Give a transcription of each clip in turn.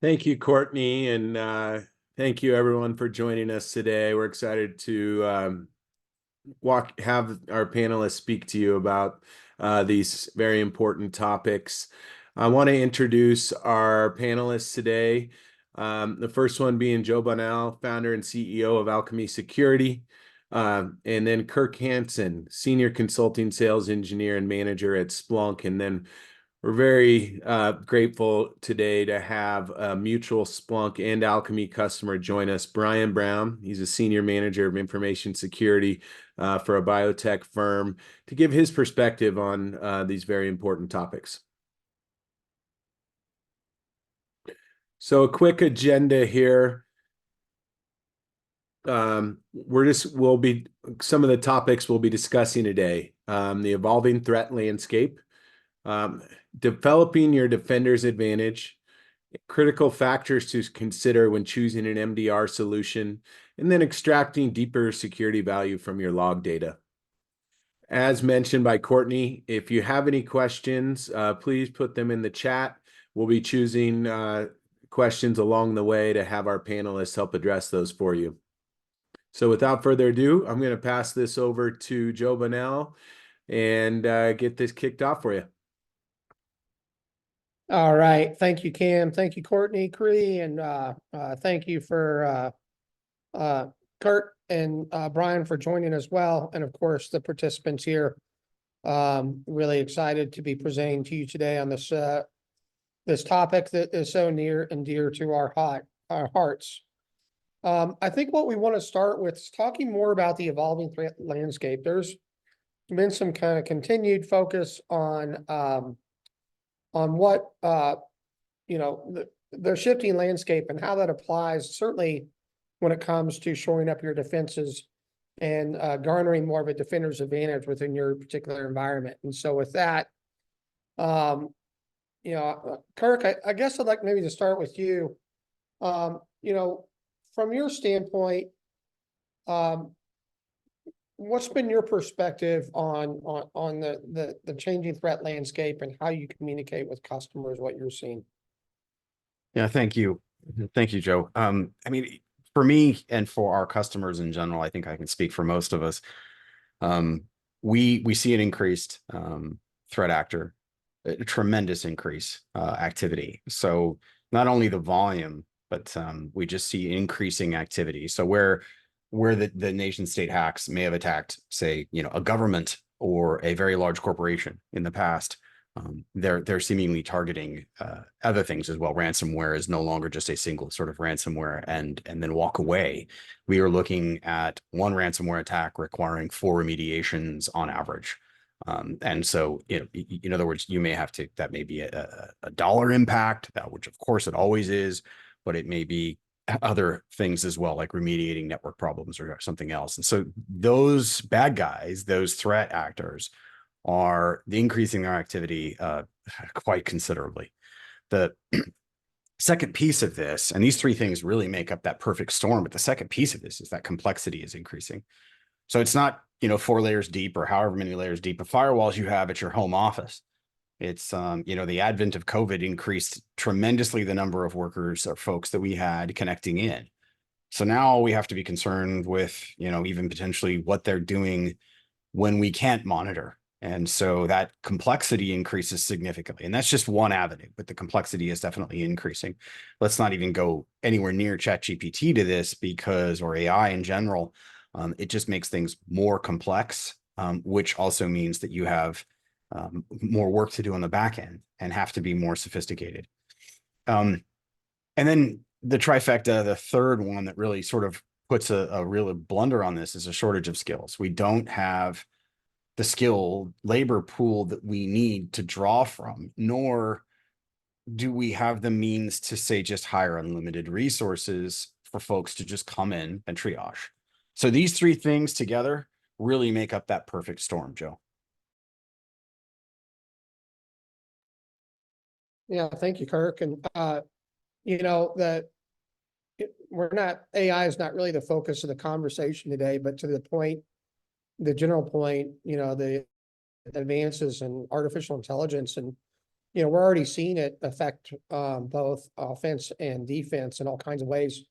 Thank you, Courtney, and thank you everyone for joining us today. We're excited to have our panelists speak to you about these very important topics. I want to introduce our panelists today. The first one being Joe Bunnell, founder and CEO of Alchemy Security, and then Kirk Hansen, senior consulting sales engineer and manager at Splunk, and then we're very grateful today to have a mutual Splunk and Alchemy customer join us, Brian Brown. He's a senior manager of information security for a biotech firm to give his perspective on these very important topics. So a quick agenda here. We'll be some of the topics we'll be discussing today. The evolving threat landscape, developing your defender's advantage, critical factors to consider when choosing an MDR solution, and then extracting deeper security value from your log data. As mentioned by Courtney, if you have any questions, please put them in the chat. We'll be choosing questions along the way to have our panelists help address those for you. So without further ado, I'm going to pass this over to Joe Bunnell and get this kicked off for you. All right. Thank you, Cam. Thank you, Courtney, Cree, and thank you for Kurt and Brian for joining as well. And of course, the participants here. Really excited to be presenting to you today on this this topic that is so near and dear to our hearts. I think what we want to start with is talking more about the evolving threat landscape. There's been some kind of continued focus on what the shifting landscape and how that applies, certainly when it comes to shoring up your defenses and garnering more of a defender's advantage within your particular environment. And so with that, Kirk, I guess I'd like maybe to start with you. From your standpoint, what's been your perspective on the changing threat landscape and how you communicate with customers, what you're seeing? Yeah, thank you. Thank you, Joe. For me and for our customers in general, I think I can speak for most of us. We see an increased threat actor, a tremendous increase activity. So not only the volume, but we just see increasing activity. So where the nation state hacks may have attacked, say, a government or a very large corporation in the past, they're seemingly targeting other things as well. Ransomware is no longer just a single sort of ransomware and then walk away. We are looking at one ransomware attack requiring 4 remediations on average. And so, in other words, that may be a dollar impact, which of course it always is, but it may be other things as well, like remediating network problems or something else. And so those bad guys, those threat actors, are increasing their activity quite considerably. The second piece of this, and these three things really make up that perfect storm, but the second piece of this is that complexity is increasing. So it's not 4 layers deep or however many layers deep of firewalls you have at your home office. It's the advent of COVID increased tremendously the number of workers or folks that we had connecting in. So now we have to be concerned with even potentially what they're doing when we can't monitor. And so that complexity increases significantly. And that's just one avenue, but the complexity is definitely increasing. Let's not even go anywhere near ChatGPT to this or AI in general. It just makes things more complex, which also means that you have more work to do on the back end and have to be more sophisticated. And then the trifecta, the third one that really sort of puts a real blunder on this is a shortage of skills. We don't have the skilled labor pool that we need to draw from, nor do we have the means to, say, just hire unlimited resources for folks to just come in and triage. So these three things together really make up that perfect storm, Joe. Yeah, thank you, Kirk. And AI is not really the focus of the conversation today, but to the general point, the advances in artificial intelligence and we're already seeing it affect both offense and defense in all kinds of ways.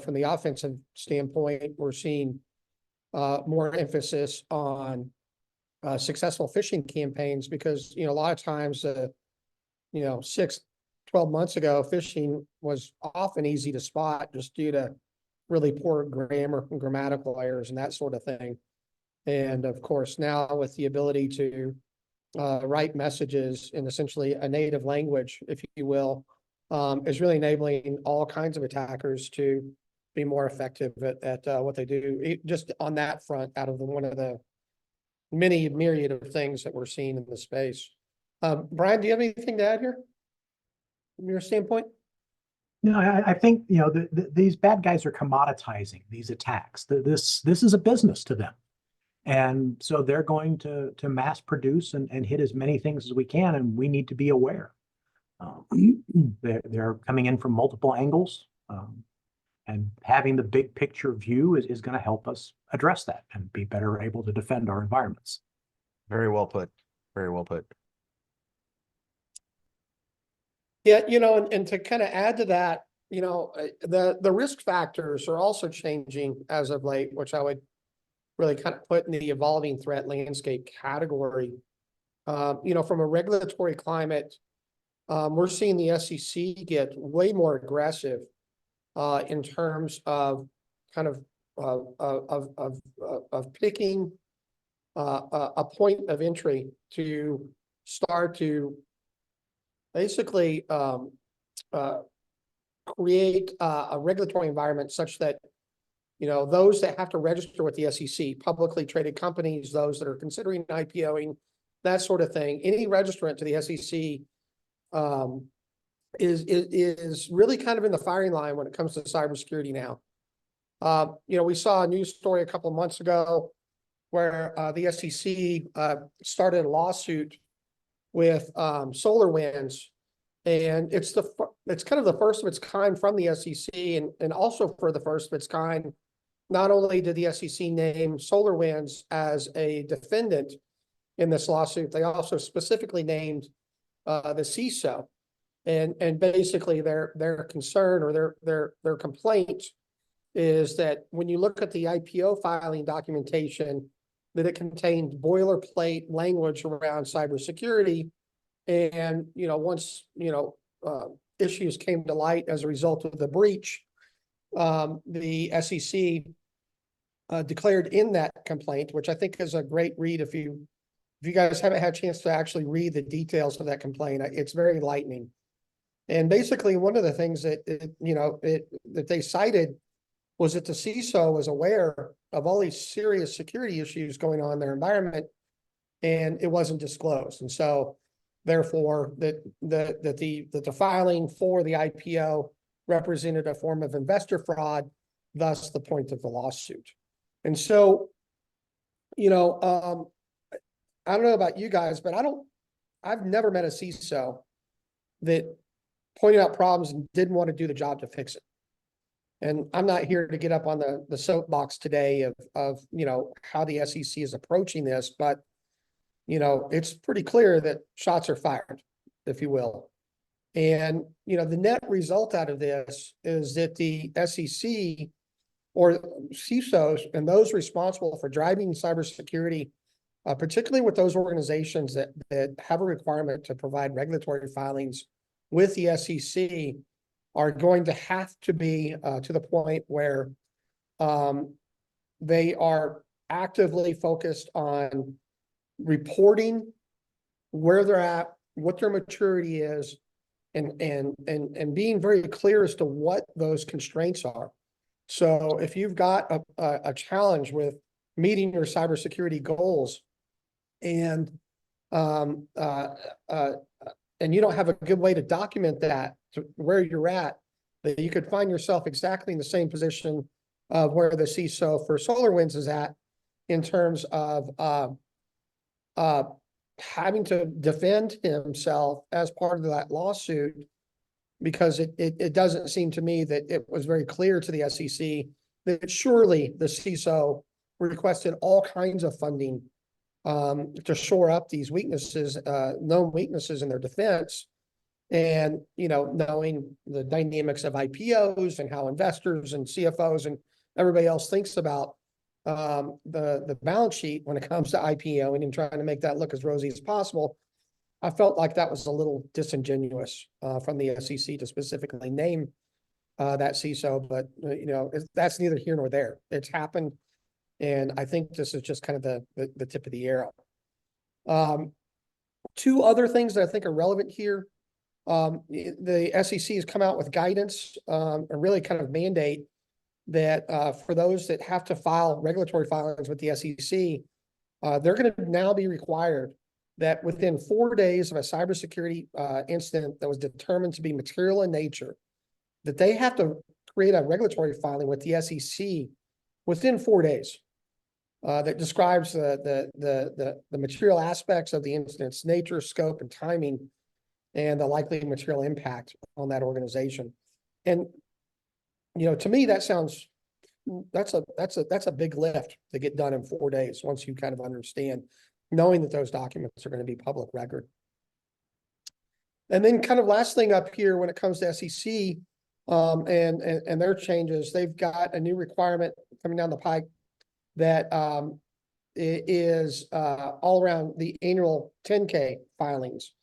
From the offensive standpoint, we're seeing more emphasis on successful phishing campaigns because, a lot of times, 6-12 months ago, phishing was often easy to spot just due to really poor grammar and grammatical errors and that sort of thing. And of course, now with the ability to write messages in essentially a native language, if you will, is really enabling all kinds of attackers to be more effective at what they do. Just on that front, out of one of the many myriad of things that we're seeing in the space. Brian, do you have anything to add here from your standpoint? No, I think, these bad guys are commoditizing these attacks. This is a business to them. And so they're going to mass produce and hit as many things as we can, and we need to be aware. They're coming in from multiple angles, and having the big picture view is going to help us address that and be better able to defend our environments. Very well put. Very well put. Yeah, and to kind of add to that, the risk factors are also changing as of late, which I would really kind of put in the evolving threat landscape category. From a regulatory climate, we're seeing the SEC get way more aggressive in terms of kind of picking a point of entry to start to basically create a regulatory environment such that those that have to register with the SEC, publicly traded companies, those that are considering IPOing, that sort of thing, any registrant to the SEC is really kind of in the firing line when it comes to cybersecurity now. We saw a news story a couple of months ago where the SEC started a lawsuit with SolarWinds, and it's kind of the first of its kind from the SEC, and also for the first of its kind, not only did the SEC name SolarWinds as a defendant in this lawsuit, they also specifically named the CISO, and basically their concern or their complaint is that when you look at the IPO filing documentation, that it contained boilerplate language around cybersecurity. And, once, issues came to light as a result of the breach, the SEC declared in that complaint, which I think is a great read. If you guys haven't had a chance to actually read the details of that complaint, it's very enlightening. And basically, one of the things that they cited was that the CISO was aware of all these serious security issues going on in their environment, and it wasn't disclosed. And so, therefore, that the filing for the IPO represented a form of investor fraud, thus the point of the lawsuit. And so, I don't know about you guys, but I've never met a CISO that pointed out problems and didn't want to do the job to fix it. And I'm not here to get up on the soapbox today of how the SEC is approaching this, but it's pretty clear that shots are fired, if you will. And the net result out of this is that the SEC or CISOs and those responsible for driving cybersecurity, particularly with those organizations that have a requirement to provide regulatory filings with the SEC, are going to have to be to the point where they are actively focused on reporting where they're at, what their maturity is, and being very clear as to what those constraints are. So if you've got a challenge with meeting your cybersecurity goals, and you don't have a good way to document that to where you're at, that you could find yourself exactly in the same position of where the CISO for SolarWinds is at, in terms of having to defend himself as part of that lawsuit, because it doesn't seem to me that it was very clear to the SEC that surely the CISO requested all kinds of funding to shore up these weaknesses, known weaknesses in their defense. And, knowing the dynamics of IPOs and how investors and CFOs and everybody else thinks about the balance sheet when it comes to IPO and trying to make that look as rosy as possible, I felt like that was a little disingenuous from the SEC to specifically name that CISO, but that's neither here nor there. It's happened, and I think this is just kind of the tip of the arrow. Two other things that I think are relevant here. The SEC has come out with guidance, and really kind of mandate that for those that have to file regulatory filings with the SEC, they're going to now be required that within 4 days of a cybersecurity incident that was determined to be material in nature, that they have to create a regulatory filing with the SEC within 4 days that describes the material aspects of the incident's nature, scope, and timing, and the likely material impact on that organization. And to me, that sounds that's a big lift to get done in 4 days once you kind of understand, knowing that those documents are going to be public record. And then kind of last thing up here when it comes to SEC and their changes, they've got a new requirement coming down the pike that it is all around the annual 10K filings.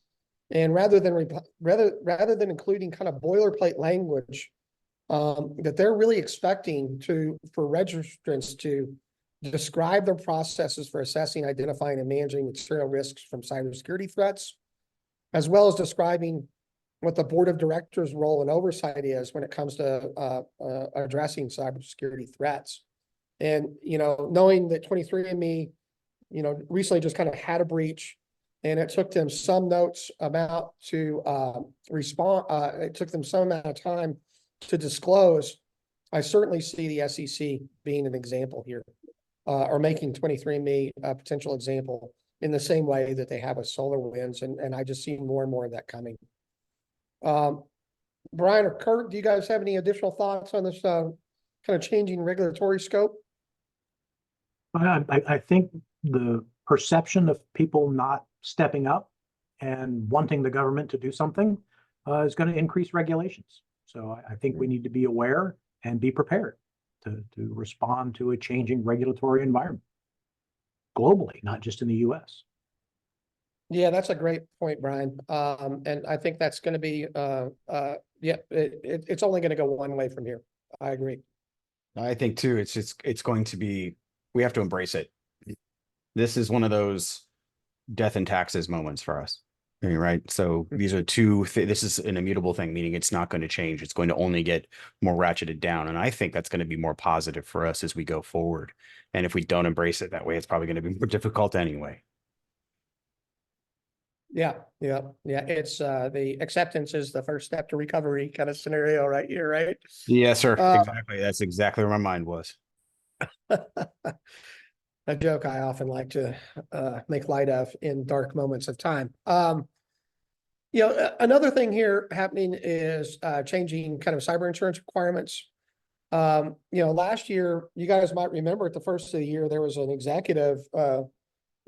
And rather than including kind of boilerplate language, that they're really expecting for registrants to describe their processes for assessing, identifying, and managing material risks from cybersecurity threats, as well as describing what the board of directors' role and oversight is when it comes to addressing cybersecurity threats. And knowing that 23andMe, recently just kind of had a breach, and it took them some amount to respond. It took them some amount of time to disclose. I certainly see the SEC being an example here, or making 23andMe a potential example in the same way that they have with SolarWinds, and I just see more and more of that coming. Brian or Kurt, do you guys have any additional thoughts on this kind of changing regulatory scope? I think the perception of people not stepping up and wanting the government to do something is going to increase regulations. So I think we need to be aware and be prepared to respond to a changing regulatory environment globally, not just in the US. Yeah, that's a great point, Brian. And I think that's going to be, it's only going to go one way from here. I agree. I think too, it's going to be, we have to embrace it. This is one of those death and taxes moments for us. Right. So these are this is an immutable thing, meaning it's not going to change. It's going to only get more ratcheted down. And I think that's going to be more positive for us as we go forward. And if we don't embrace it that way, it's probably going to be more difficult anyway. Yeah. It's the acceptance is the first step to recovery kind of scenario right here, right? Yes, sir. Exactly. That's exactly where my mind was. A joke I often like to make light of in dark moments of time. Another thing here happening is changing kind of cyber insurance requirements. Last year, you guys might remember at the first of the year, there was an executive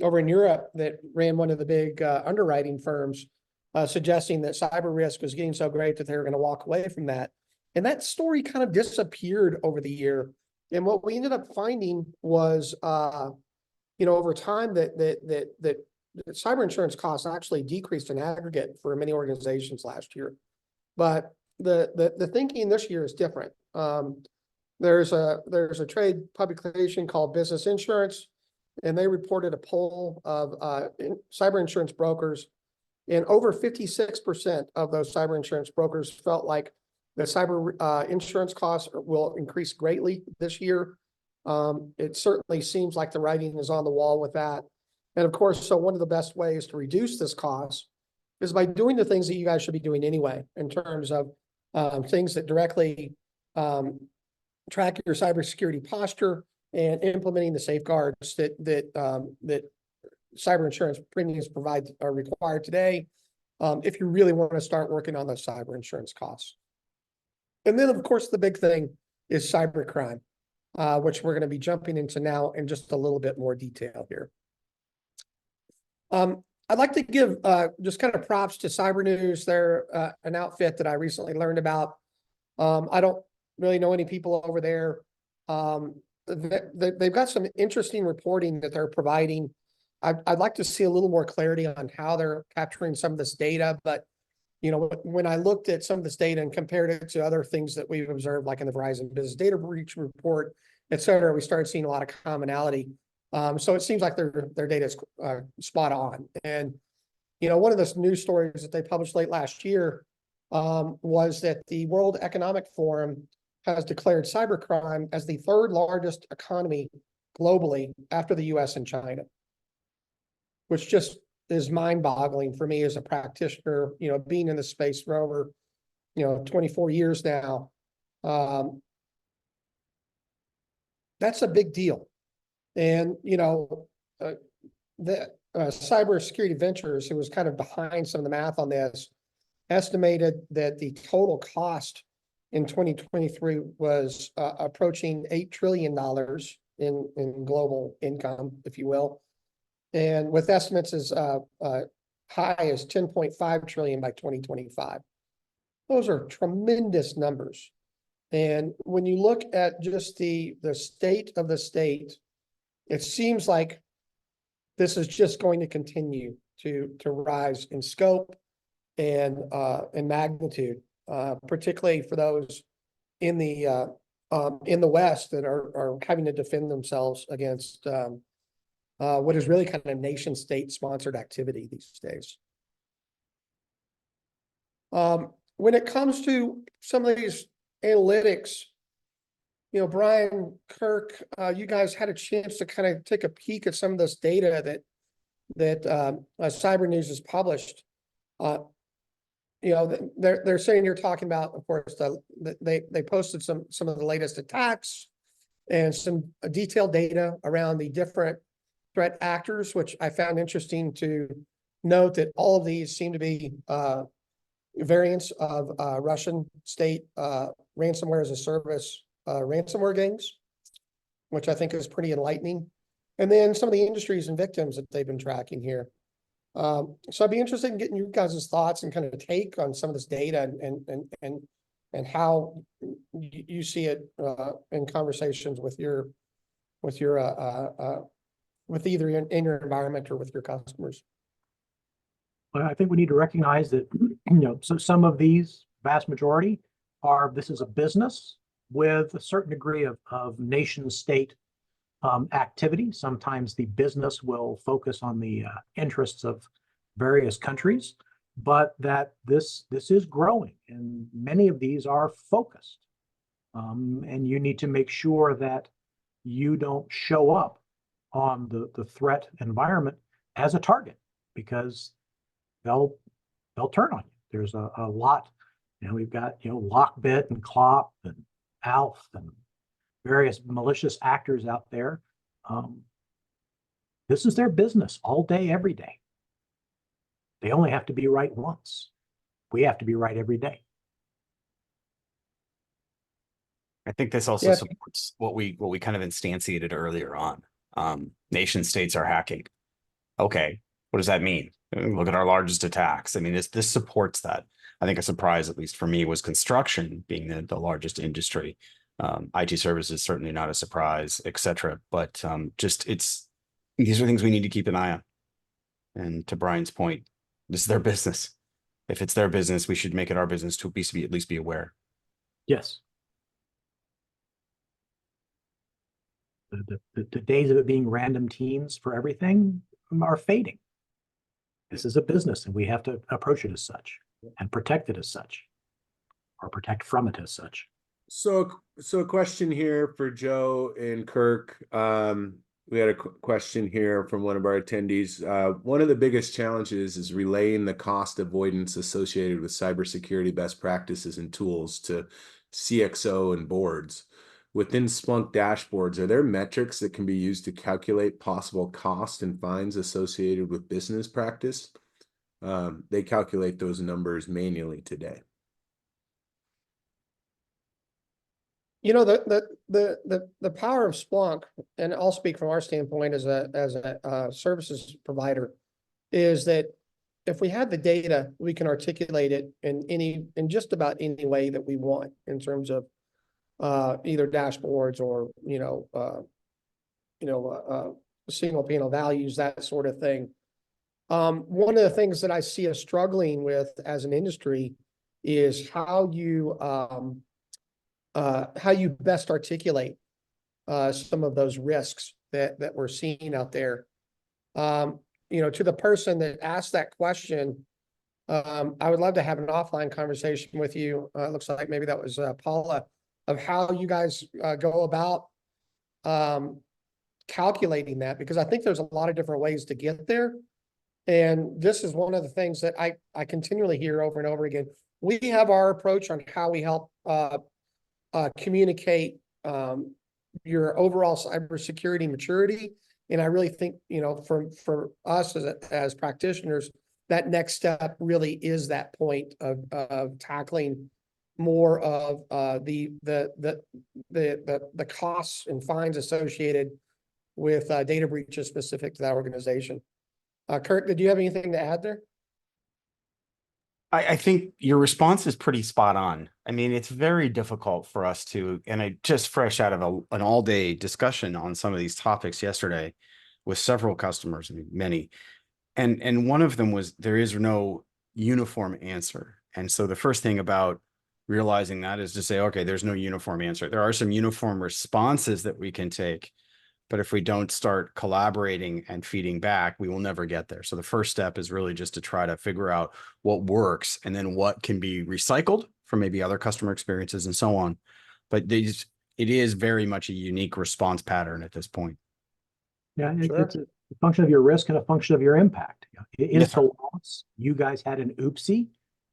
over in Europe that ran one of the big underwriting firms, suggesting that cyber risk was getting so great that they were going to walk away from that. And that story kind of disappeared over the year. And what we ended up finding was, over time that cyber insurance costs actually decreased in aggregate for many organizations last year. But the thinking this year is different. There's a trade publication called Business Insurance, and they reported a poll of cyber insurance brokers, and over 56% of those cyber insurance brokers felt like the cyber insurance costs will increase greatly this year. It certainly seems like the writing is on the wall with that. And of course, so one of the best ways to reduce this cost is by doing the things that you guys should be doing anyway, in terms of things that directly track your cybersecurity posture and implementing the safeguards that cyber insurance premiums are required today, if you really want to start working on those cyber insurance costs. And then, of course, the big thing is cybercrime, which we're going to be jumping into now in just a little bit more detail here. I'd like to give just kind of props to Cyber News. They're an outfit that I recently learned about. I don't really know any people over there. They've got some interesting reporting that they're providing. I'd like to see a little more clarity on how they're capturing some of this data, but you know, when I looked at some of this data and compared it to other things that we've observed, like in the Verizon Business Data Breach Report, et cetera, we started seeing a lot of commonality. So it seems like their data is spot on. And, you know, one of the news stories that they published late last year was that the World Economic Forum has declared cybercrime as the third largest economy globally after the US and China, which just is mind-boggling for me as a practitioner, you know, being in the space for over, 24 years now. That's a big deal. And, the Cyber Security Ventures, who was kind of behind some of the math on this, estimated that the total cost in 2023 was approaching $8 trillion in global income, if you will. And with estimates as high as 10.5 trillion by 2025. Those are tremendous numbers. And when you look at just the state of the state, it seems like this is just going to continue to rise in scope and magnitude, particularly for those in the West that are having to defend themselves against what is really kind of nation state sponsored activity these days. When it comes to some of these analytics, Brian, Kirk, you guys had a chance to kind of take a peek at some of this data that Cyber News has published. They're saying you're talking about, of course, they posted some of the latest attacks and some detailed data around the different threat actors, which I found interesting to note that all of these seem to be variants of Russian state ransomware as a service ransomware gangs, which I think is pretty enlightening. And then some of the industries and victims that they've been tracking here. So I'd be interested in getting you guys' thoughts and kind of take on some of this data and how you see it in conversations with either in your environment or with your customers. Well, I think we need to recognize that, so some of these, vast majority, this is a business with a certain degree of nation state activity. Sometimes the business will focus on the interests of various countries, but that this is growing, and many of these are focused. And you need to make sure that you don't show up on the threat environment as a target, because they'll turn on you. There's a lot, we've got, Lockbit and Clop and Alf and various malicious actors out there. This is their business all day, every day. They only have to be right once. We have to be right every day. I think this also Yeah. supports what we kind of instantiated earlier on. Nation states are hacking. Okay, what does that mean? Look at our largest attacks. I mean, this supports that. I think a surprise, at least for me, was construction being the largest industry. IT services certainly not a surprise, etc. But these are things we need to keep an eye on. And to Brian's point, this is their business. If it's their business, we should make it our business to at least be aware. Yes. The days of it being random teams for everything are fading. This is a business, and we have to approach it as such and protect it as such, or protect from it as such. So a question here for Joe and Kirk. We had a question here from one of our attendees. One of the biggest challenges is relaying the cost avoidance associated with cybersecurity best practices and tools to CXO and boards. Within Splunk dashboards, are there metrics that can be used to calculate possible cost and fines associated with business practice? They calculate those numbers manually today. The power of Splunk, and I'll speak from our standpoint as a services provider. is that if we have the data, we can articulate it in just about any way that we want in terms of either dashboards or single panel values, that sort of thing. One of the things that I see us struggling with as an industry is how you best articulate some of those risks that we're seeing out there. To the person that asked that question, I would love to have an offline conversation with you. It looks like maybe that was Paula, of how you guys go about calculating that, because I think there's a lot of different ways to get there. And this is one of the things that I continually hear over and over again. We have our approach on how we help communicate your overall cybersecurity maturity. And I really think, for us as practitioners, that next step really is that point of tackling more of the costs and fines associated with data breaches specific to that organization. Kurt, did you have anything to add there? I think your response is pretty spot on. I mean, it's very difficult for us to, and I just fresh out of an all-day discussion on some of these topics yesterday with several customers, I mean, many. And one of them was there is no uniform answer. And so the first thing about realizing that is to say, okay, there's no uniform answer. There are some uniform responses that we can take, but if we don't start collaborating and feeding back, we will never get there. So the first step is really just to try to figure out what works and then what can be recycled from maybe other customer experiences and so on. But it is very much a unique response pattern at this point. Yeah, Sure. it's a function of your risk and a function of your impact. Yes, It's a loss. You guys had an oopsie,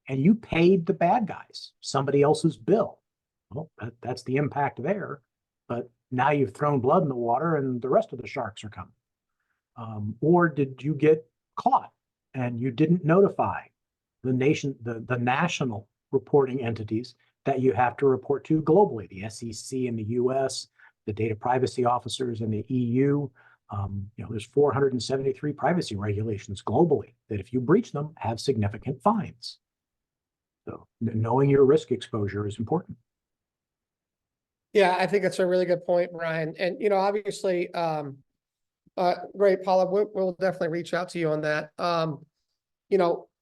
and you paid the bad guys somebody else's bill. Well, that's the impact there. But now you've thrown blood in the water, and the rest of the sharks are coming. Or did you get caught and you didn't notify the national reporting entities that you have to report to globally, the SEC in the US, the data privacy officers in the EU. There's 473 privacy regulations globally that if you breach them, have significant fines. So knowing your risk exposure is important. Yeah, I think that's a really good point, Brian. And, obviously, great, Paula, we'll definitely reach out to you on that.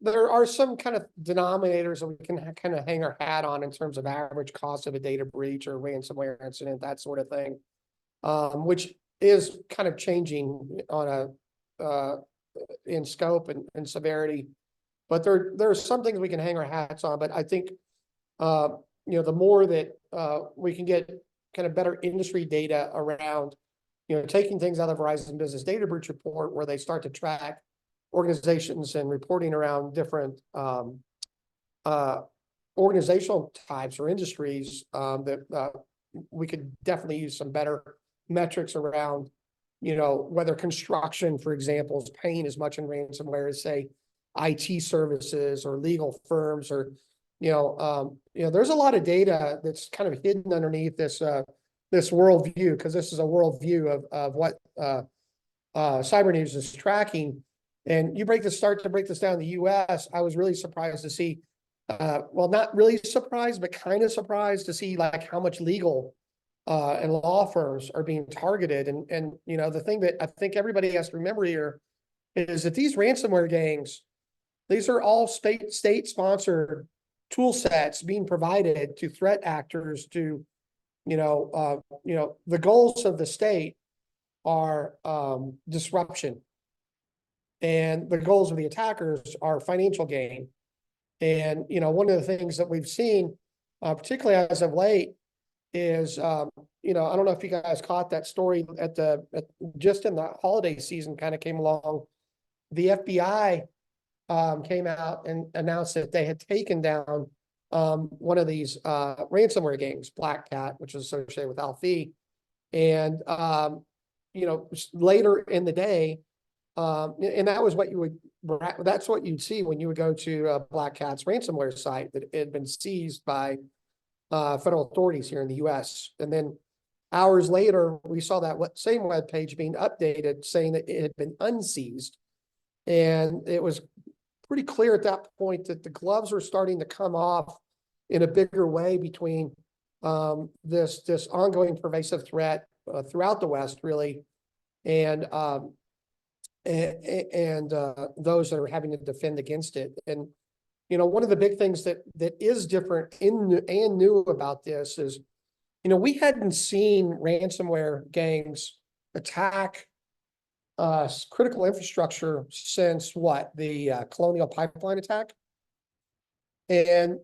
There are some kind of denominators that we can kind of hang our hat on in terms of average cost of a data breach or ransomware incident, that sort of thing, which is kind of changing on in scope and severity. But there are some things we can hang our hats on. But I think, the more that we can get kind of better industry data around, taking things out of Verizon Business Data Breach Report, where they start to track organizations and reporting around different organizational types or industries, that we could definitely use some better metrics around, whether construction, for example, is paying as much in ransomware as, say, IT services or legal firms, or there's a lot of data that's kind of hidden underneath this worldview, because this is a worldview of what Cyber News is tracking. And start to break this down in the US, I was really surprised to see, well, not really surprised, but kind of surprised to see like how much legal and law firms are being targeted. And the thing that I think everybody has to remember here is that these ransomware gangs, these are all state-sponsored tool sets being provided to threat actors to, the goals of the state are disruption. And the goals of the attackers are financial gain. And, one of the things that we've seen, particularly as of late, is, I don't know if you guys caught that story just in the holiday season kind of came along. The FBI came out and announced that they had taken down one of these ransomware gangs, Black Cat, which is associated with Alfie. And, later in the day, and that was that's what you'd see when you would go to Black Cat's ransomware site, that it had been seized by federal authorities here in the US. And then hours later, we saw that same web page being updated saying that it had been unseized. And it was pretty clear at that point that the gloves were starting to come off in a bigger way between this ongoing pervasive threat throughout the West, really, and those that are having to defend against it. And one of the big things that is different and new about this is, we hadn't seen ransomware gangs attack critical infrastructure since what, the Colonial Pipeline attack. And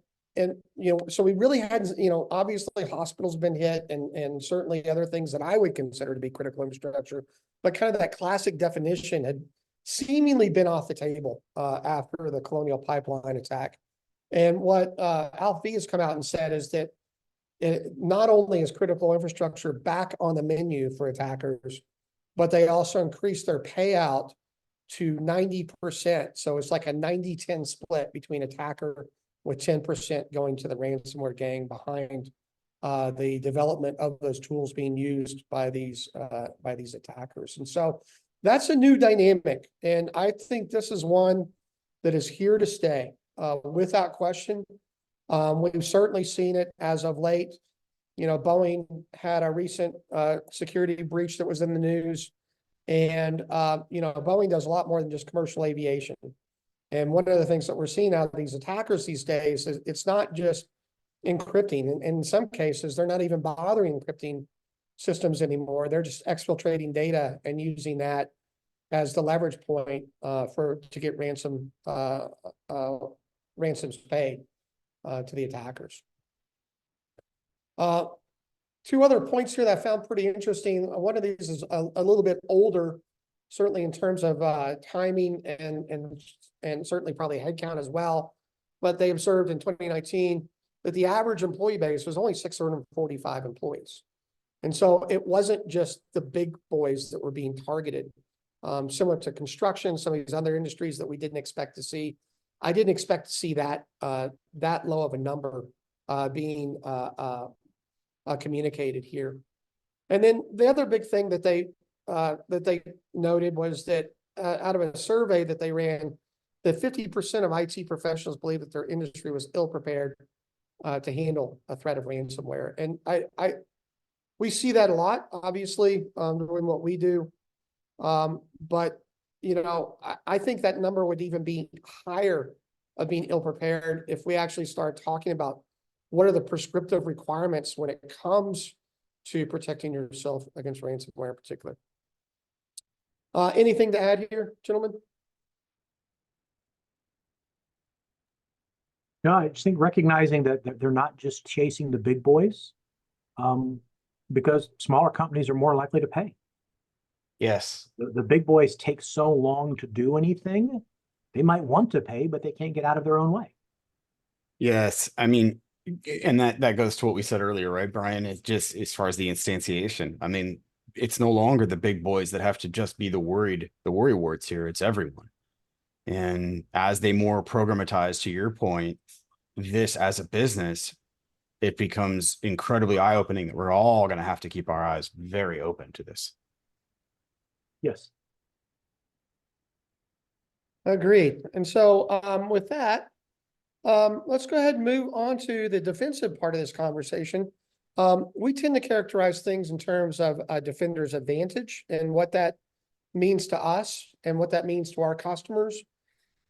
so we really hadn't, obviously hospitals have been hit and certainly other things that I would consider to be critical infrastructure, but kind of that classic definition had seemingly been off the table after the Colonial Pipeline attack. And what ALV has come out and said is that not only is critical infrastructure back on the menu for attackers, but they also increased their payout to 90%. So it's like a 90-10 split between attacker, with 10% going to the ransomware gang behind the development of those tools being used by these attackers. And so that's a new dynamic. And I think this is one that is here to stay without question. We've certainly seen it as of late. Boeing had a recent security breach that was in the news. And, Boeing does a lot more than just commercial aviation. And one of the things that we're seeing out of these attackers these days is it's not just encrypting. And in some cases, they're not even bothering encrypting systems anymore. They're just exfiltrating data and using that as the leverage point to get ransoms paid to the attackers. Two other points here that I found pretty interesting. One of these is a little bit older, certainly in terms of timing and certainly probably headcount as well. But they observed in 2019 that the average employee base was only 645 employees. And so it wasn't just the big boys that were being targeted. Similar to construction, some of these other industries that we didn't expect to see. I didn't expect to see that low of a number being communicated here. And then the other big thing that they noted was that out of a survey that they ran, that 50% of IT professionals believe that their industry was ill prepared to handle a threat of ransomware. And we see that a lot, obviously, doing what we do. But I think that number would even be higher of being ill prepared if we actually start talking about what are the prescriptive requirements when it comes to protecting yourself against ransomware in particular. Anything to add here, gentlemen? No, I just think recognizing that they're not just chasing the big boys, because smaller companies are more likely to pay. Yes. The big boys take so long to do anything, they might want to pay, but they can't get out of their own way. Yes. I mean, and that goes to what we said earlier, right, Brian? It's just as far as the instantiation. I mean, it's no longer the big boys that have to just be the worry warts here. It's everyone. And as they more programatize, to your point, this as a business, it becomes incredibly eye-opening that we're all going to have to keep our eyes very open to this. Yes. Agreed. And so with that, let's go ahead and move on to the defensive part of this conversation. We tend to characterize things in terms of a defender's advantage and what that means to us and what that means to our customers.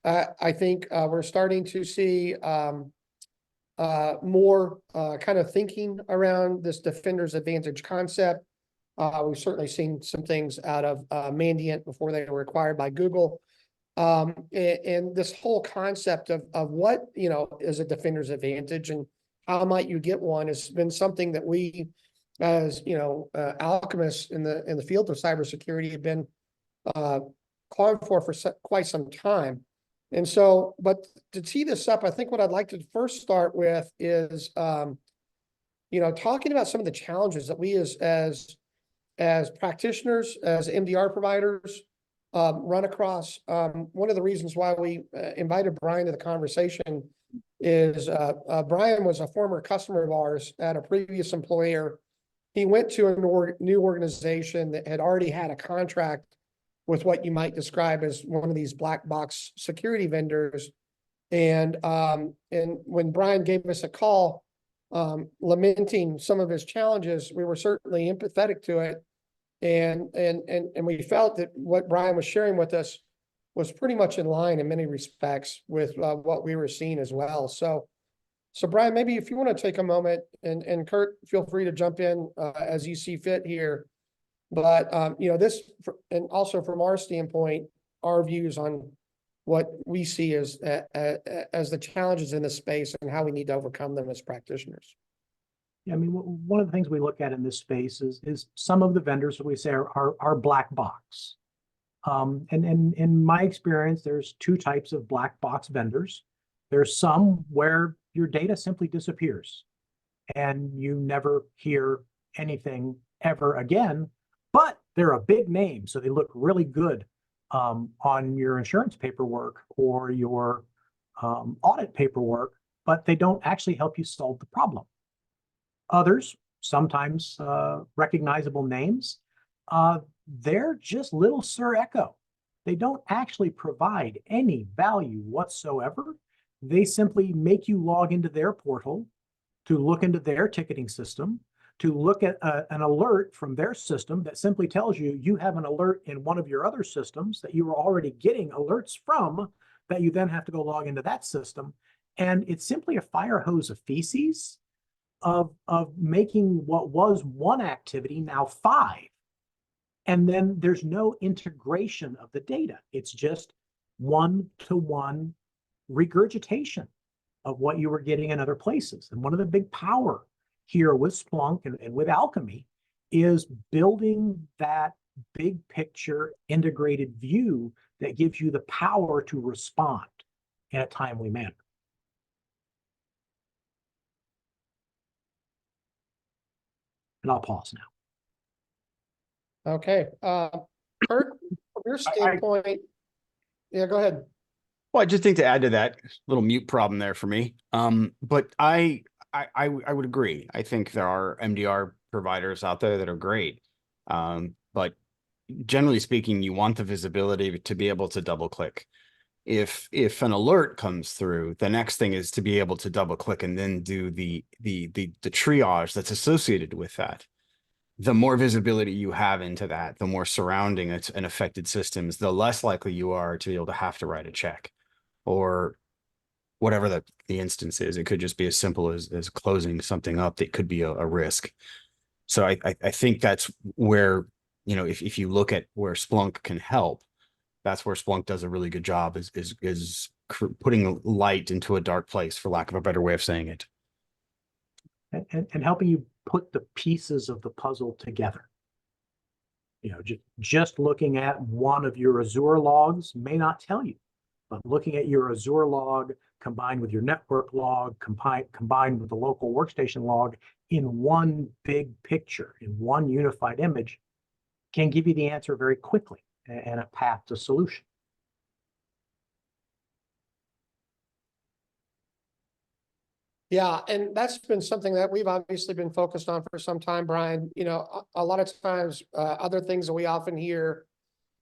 I think we're starting to see more kind of thinking around this defender's advantage concept. We've certainly seen some things out of Mandiant before they were acquired by Google. And this whole concept of what, is a defender's advantage and how might you get one has been something that we, as, alchemists in the field of cybersecurity have been calling for quite some time. And so, but to tee this up, I think what I'd like to first start with is, talking about some of the challenges that we as practitioners, as MDR providers, run across. One of the reasons why we invited Brian to the conversation is Brian was a former customer of ours at a previous employer. He went to a new organization that had already had a contract with what you might describe as one of these black box security vendors. And when Brian gave us a call, lamenting some of his challenges, we were certainly empathetic to it. And we felt that what Brian was sharing with us was pretty much in line in many respects with what we were seeing as well. So Brian, maybe if you want to take a moment, and Kurt, feel free to jump in as you see fit here. But this, and also from our standpoint, our views on what we see as the challenges in this space and how we need to overcome them as practitioners. Yeah, I mean, one of the things we look at in this space is some of the vendors that we say are black box. And in my experience, there's two types of black box vendors. There's some where your data simply disappears and you never hear anything ever again, but they're a big name, so they look really good on your insurance paperwork or your audit paperwork, but they don't actually help you solve the problem. Others, sometimes recognizable names, they're just little Sir Echo. They don't actually provide any value whatsoever. They simply make you log into their portal to look into their ticketing system, to look at an alert from their system that simply tells you you have an alert in one of your other systems that you were already getting alerts from, that you then have to go log into that system. And it's simply a fire hose of feces of making what was one activity now 5. And then there's no integration of the data. It's just one-to-one regurgitation of what you were getting in other places. And one of the big power here with Splunk and with Alchemy is building that big picture integrated view that gives you the power to respond in a timely manner. And I'll pause now. Okay. Kurt, from your standpoint, yeah, go ahead. Well, I just think to add to that, little mute problem there for me. But I would agree. I think there are MDR providers out there that are great. But generally speaking, you want the visibility to be able to double click. If an alert comes through, the next thing is to be able to double click and then do the triage that's associated with that. The more visibility you have into that, the more surrounding and affected systems, the less likely you are to be able to have to write a check or whatever the instance is. It could just be as simple as closing something up that could be a risk. So I think that's where, if you look at where Splunk can help, that's where Splunk does a really good job is putting light into a dark place, for lack of a better way of saying it. And helping you put the pieces of the puzzle together. Just looking at one of your Azure logs may not tell you, but looking at your Azure log combined with your network log, combined with the local workstation log in one big picture, in one unified image, can give you the answer very quickly and a path to solution. Yeah, and that's been something that we've obviously been focused on for some time, Brian. A lot of times, other things that we often hear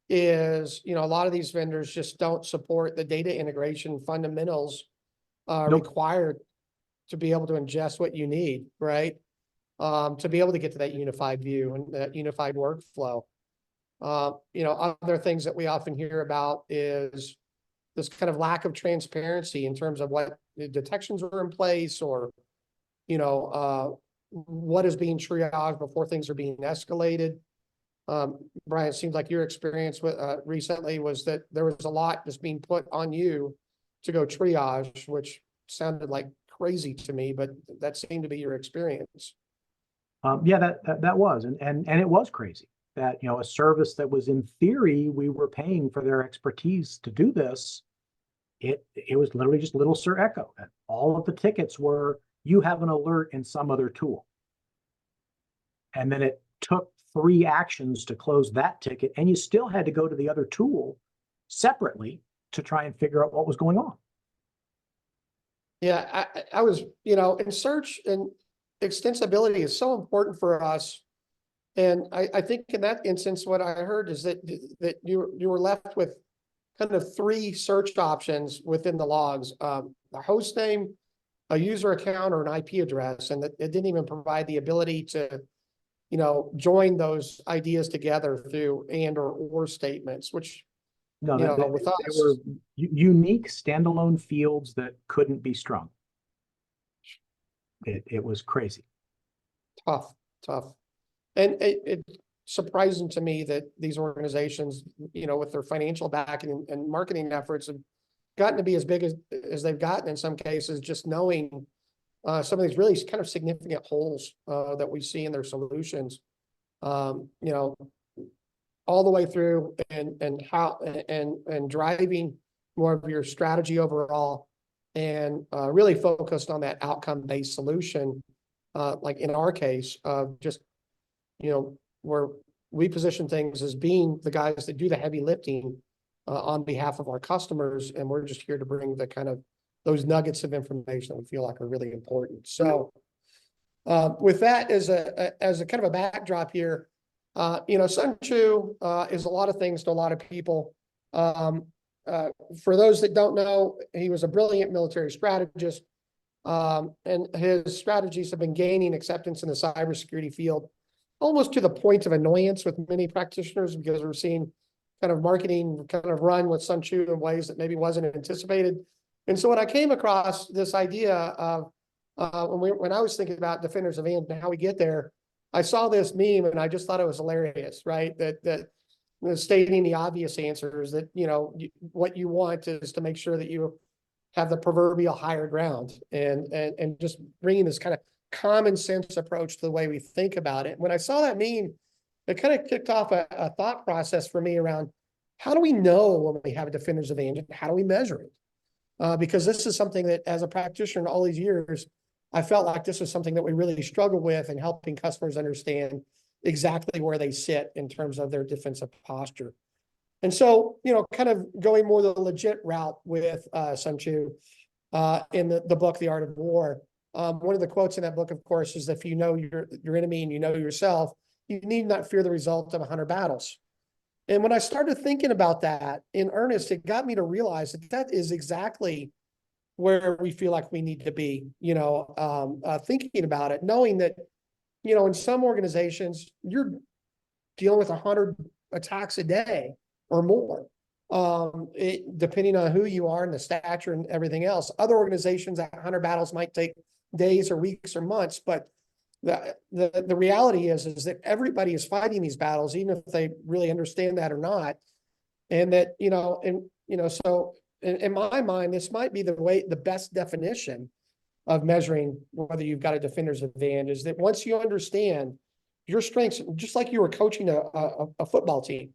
is, a lot of these vendors just don't support the data integration fundamentals required to be able to ingest what you need, right? To be able to get to that unified view and that unified workflow. Other things that we often hear about is this kind of lack of transparency in terms of what the detections are in place, or, what is being triaged before things are being escalated. Brian, it seems like your experience with recently was that there was a lot just being put on you to go triage, which sounded like crazy to me, but that seemed to be your experience. Yeah, that was, and it was crazy that, a service that was in theory, we were paying for their expertise to do this. It was literally just little Sir Echo. And all of the tickets were, you have an alert in some other tool. And then it took 3 actions to close that ticket, and you still had to go to the other tool separately to try and figure out what was going on. Yeah, I was, in search and extensibility is so important for us And I think in that instance, what I heard is that you were left with kind of three search options within the logs, the host name, a user account, or an IP address, and that it didn't even provide the ability to, join those ideas together through and or statements, which, No, with they us, were unique standalone fields that couldn't be strung. It was crazy. tough. And it's surprising to me that these organizations, with their financial backing and marketing efforts have gotten to be as big as they've gotten in some cases, just knowing some of these really kind of significant holes that we see in their solutions, all the way through and how and driving more of your strategy overall and really focused on that outcome-based solution, like in our case of just, where we position things as being the guys that do the heavy lifting on behalf of our customers, and we're just here to bring the kind of those nuggets of information that we feel like are really important. So with that as a kind of a backdrop here, Sun Tzu is a lot of things to a lot of people. For those that don't know, he was a brilliant military strategist, and his strategies have been gaining acceptance in the cybersecurity field, almost to the point of annoyance with many practitioners, because we're seeing kind of marketing kind of run with Sun Tzu in ways that maybe wasn't anticipated. And so when I came across this idea of when I was thinking about Defenders of Ant and how we get there, I saw this meme and I just thought it was hilarious, right? That stating the obvious answer is that, what you want is to make sure that you have the proverbial higher ground and just bringing this kind of common sense approach to the way we think about it. When I saw that meme, it kind of kicked off a thought process for me around how do we know when we have a Defenders of Ant? How do we measure it? Because this is something that as a practitioner in all these years, I felt like this is something that we really struggle with in helping customers understand exactly where they sit in terms of their defensive posture. And so, kind of going more the legit route with Sun Tzu in the book, The Art of War. One of the quotes in that book, of course, is if you know your enemy and you know yourself, you need not fear the result of 100 battles. And when I started thinking about that in earnest, it got me to realize that is exactly where we feel like we need to be, thinking about it, knowing that, in some organizations, you're dealing with 100 attacks a day or more, depending on who you are and the stature and everything else. Other organizations, that 100 battles might take days or weeks or months, but the reality is that everybody is fighting these battles, even if they really understand that or not. And that, so in my mind, this might be the best definition of measuring whether you've got a defender's advantage, is that once you understand your strengths, just like you were coaching a football team,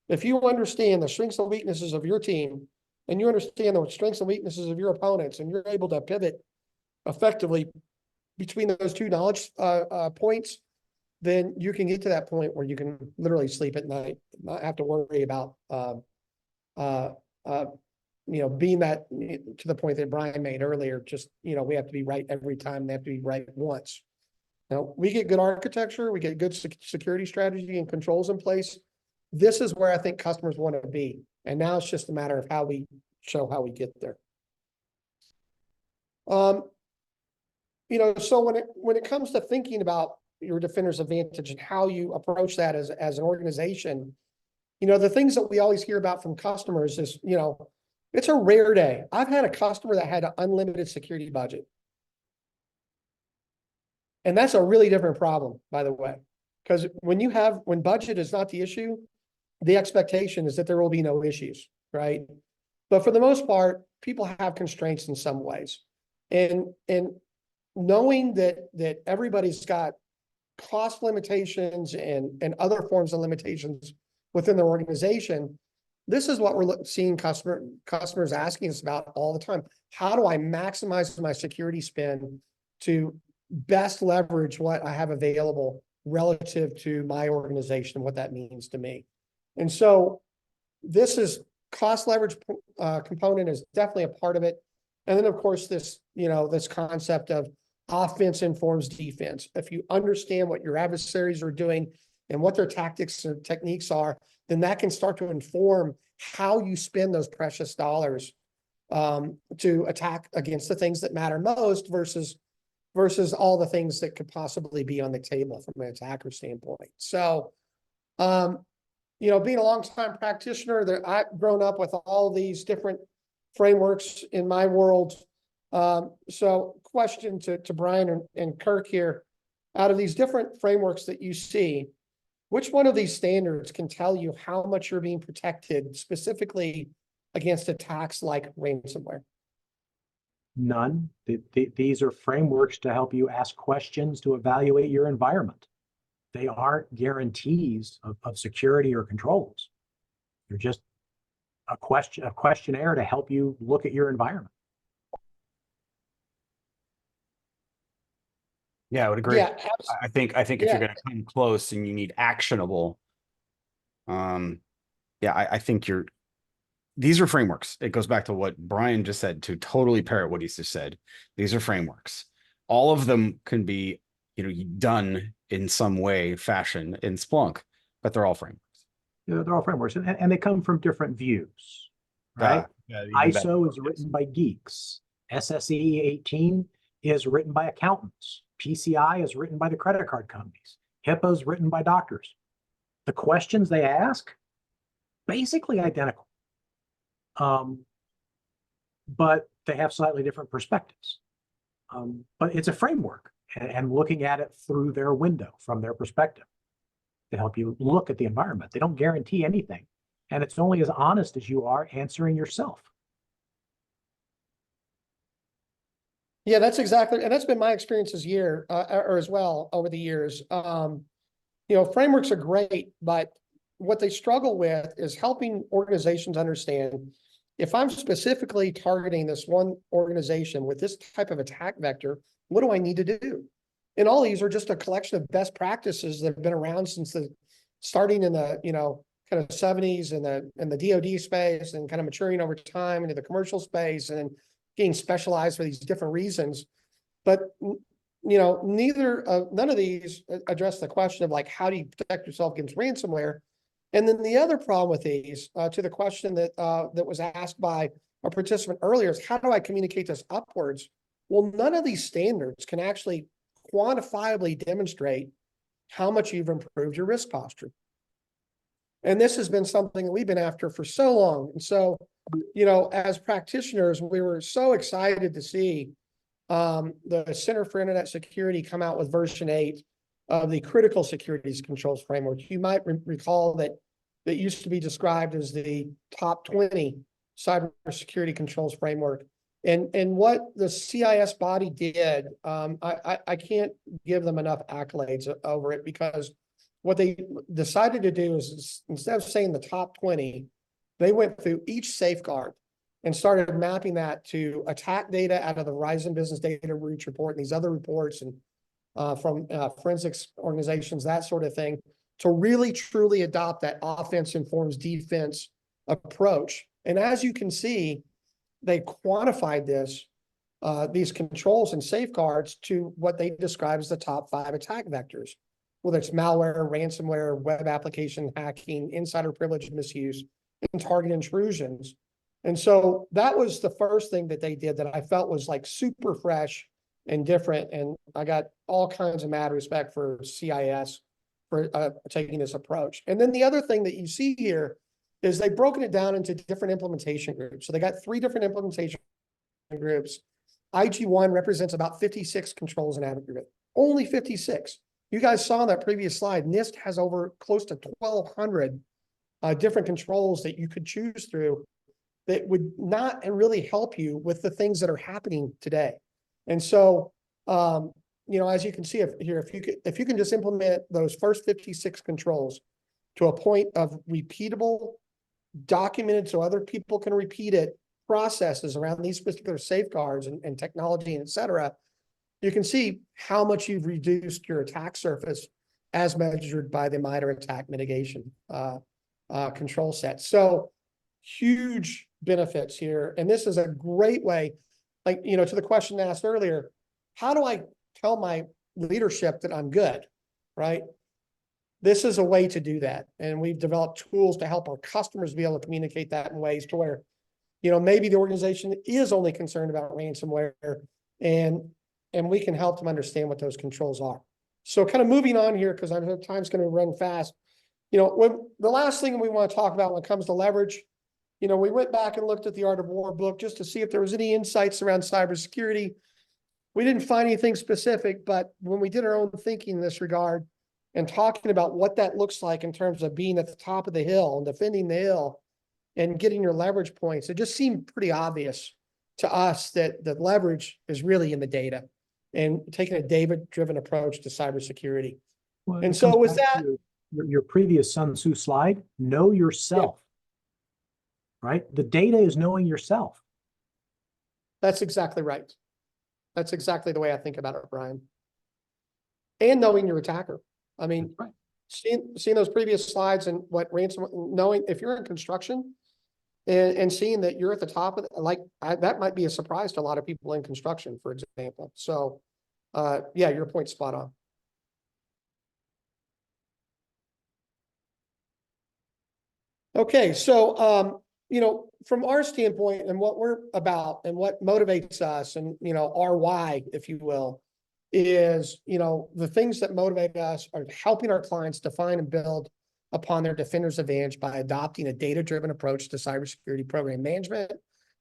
if you understand the strengths and weaknesses of your team, and you understand the strengths and weaknesses of your opponents, and you're able to pivot effectively between those two knowledge points, then you can get to that point where you can literally sleep at night, not have to worry about being that, to the point that Brian made earlier, just, we have to be right every time, they have to be right once. Now, we get good architecture, we get good security strategy and controls in place. This is where I think customers want to be. And now it's just a matter of how we show how we get there. So when it comes to thinking about your defender's advantage and how you approach that as an organization, the things that we always hear about from customers is, it's a rare day. I've had a customer that had an unlimited security budget. And that's a really different problem, by the way, because when budget is not the issue, the expectation is that there will be no issues, right? But for the most part, people have constraints in some ways. And knowing that everybody's got cost limitations and other forms of limitations within their organization, this is what we're seeing customers asking us about all the time. How do I maximize my security spend to best leverage what I have available relative to my organization and what that means to me? And so this is cost leverage component is definitely a part of it. And then, of course, this concept of offense informs defense. If you understand what your adversaries are doing and what their tactics and techniques are, then that can start to inform how you spend those precious dollars to attack against the things that matter most versus all the things that could possibly be on the table from an attacker standpoint. So, being a longtime practitioner, that I've grown up with all these different frameworks in my world. So question to Brian and Kirk here, out of these different frameworks that you see, which one of these standards can tell you how much you're being protected specifically against attacks like ransomware? None. These are frameworks to help you ask questions to evaluate your environment. They aren't guarantees of security or controls. They're just a questionnaire to help you look at your environment. Yeah, I would agree. Yeah, I think if Yeah. you're going to come close and you need actionable, yeah, I think these are frameworks. It goes back to what Brian just said, to totally parrot what he just said. These are frameworks. All of them can be, done in some way, fashion in Splunk, but they're all frameworks. They're all frameworks, and they come from different views, right? ISO is written by geeks. SSE 18 is written by accountants. PCI is written by the credit card companies. HIPAA is written by doctors. The questions they ask, basically identical. But they have slightly different perspectives. But it's a framework, and looking at it through their window, from their perspective, to help you look at the environment. They don't guarantee anything, and it's only as honest as you are answering yourself. Yeah, that's exactly, and that's been my experience as well over the years. Frameworks are great, but what they struggle with is helping organizations understand, if I'm specifically targeting this one organization with this type of attack vector, what do I need to do? And all these are just a collection of best practices that have been around since starting in the, kind of 70s in the DoD space, and kind of maturing over time into the commercial space and getting specialized for these different reasons. But none of these address the question of, like, how do you protect yourself against ransomware? And then the other problem with these, to the question that was asked by a participant earlier, is how do I communicate this upwards? Well, none of these standards can actually quantifiably demonstrate how much you've improved your risk posture. And this has been something that we've been after for so long. And so, as practitioners, we were so excited to see the Center for Internet Security come out with version 8 of the Critical Securities Controls Framework. You might recall that used to be described as the top 20 cybersecurity controls framework. And what the CIS body did, I can't give them enough accolades over it, because what they decided to do is, instead of saying the top 20, they went through each safeguard and started mapping that to attack data out of the Verizon Business Data Breach Report and these other reports, and from forensics organizations, that sort of thing, to really truly adopt that offense informs defense approach. And as you can see, they quantified these controls and safeguards to what they describe as the top 5 attack vectors, whether it's malware, ransomware, web application hacking, insider privilege misuse, and target intrusions. And so that was the first thing that they did that I felt was like super fresh and different. And I got all kinds of mad respect for CIS for taking this approach. And then the other thing that you see here is they've broken it down into different implementation groups. So they got 3 different implementation groups. IG1 represents about 56 controls in aggregate, only 56. You guys saw on that previous slide, NIST has over close to 1,200 different controls that you could choose through that would not really help you with the things that are happening today. And so, as you can see here, if you can just implement those first 56 controls to a point of repeatable, documented so other people can repeat it, processes around these particular safeguards and technology, and et cetera, you can see how much you've reduced your attack surface as measured by the MITRE attack mitigation control set. So huge benefits here. And this is a great way, to the question asked earlier, how do I tell my leadership that I'm good, right? this is a way to do that. And we've developed tools to help our customers be able to communicate that in ways to where, maybe the organization is only concerned about ransomware, and we can help them understand what those controls are. So kind of moving on here, because I know time's going to run fast. When the last thing we want to talk about when it comes to leverage, we went back and looked at the Art of War book just to see if there was any insights around cybersecurity. We didn't find anything specific, but when we did our own thinking in this regard and talking about what that looks like in terms of being at the top of the hill and defending the hill and getting your leverage points, it just seemed pretty obvious to us that the leverage is really in the data and taking a data-driven approach to cybersecurity. Well, And it so comes with back that, to your previous Sun Tzu slide, know yourself, right? The data is knowing yourself. that's exactly right. That's exactly the way I think about it, Brian. And knowing your attacker. I mean, That's right. seeing those previous slides and what knowing if you're in construction and seeing that you're at the top of that might be a surprise to a lot of people in construction, for example. So, yeah, your point's spot on. Okay, so from our standpoint and what we're about and what motivates us and our why, if you will, is the things that motivate us are helping our clients define and build upon their defender's advantage by adopting a data-driven approach to cybersecurity program management,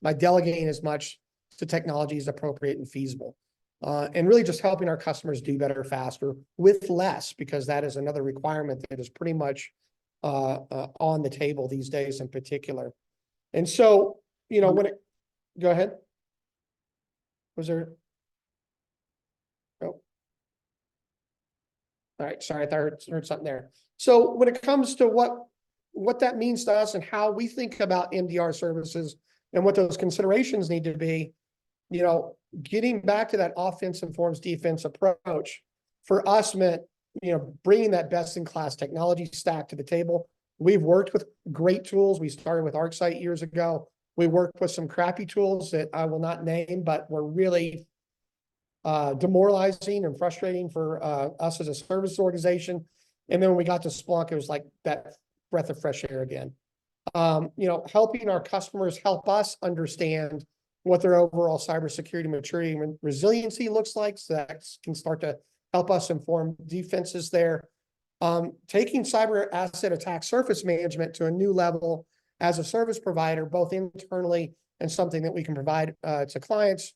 by delegating as much to technology as appropriate and feasible, and really just helping our customers do better faster with less, because that is another requirement that is pretty much on the table these days in particular. And so, when it, go ahead. Was there? Oh. All right, sorry, I thought I heard something there. So when it comes to what that means to us and how we think about MDR services and what those considerations need to be, getting back to that offense informs defense approach for us meant, bringing that best-in-class technology stack to the table. We've worked with great tools. We started with ArcSight years ago. We worked with some crappy tools that I will not name, but were really demoralizing and frustrating for us as a service organization. And then when we got to Splunk, it was like that breath of fresh air again. Helping our customers help us understand what their overall cybersecurity maturity and resiliency looks like, so that can start to help us inform defenses there. Taking cyber asset attack surface management to a new level as a service provider, both internally and something that we can provide to clients.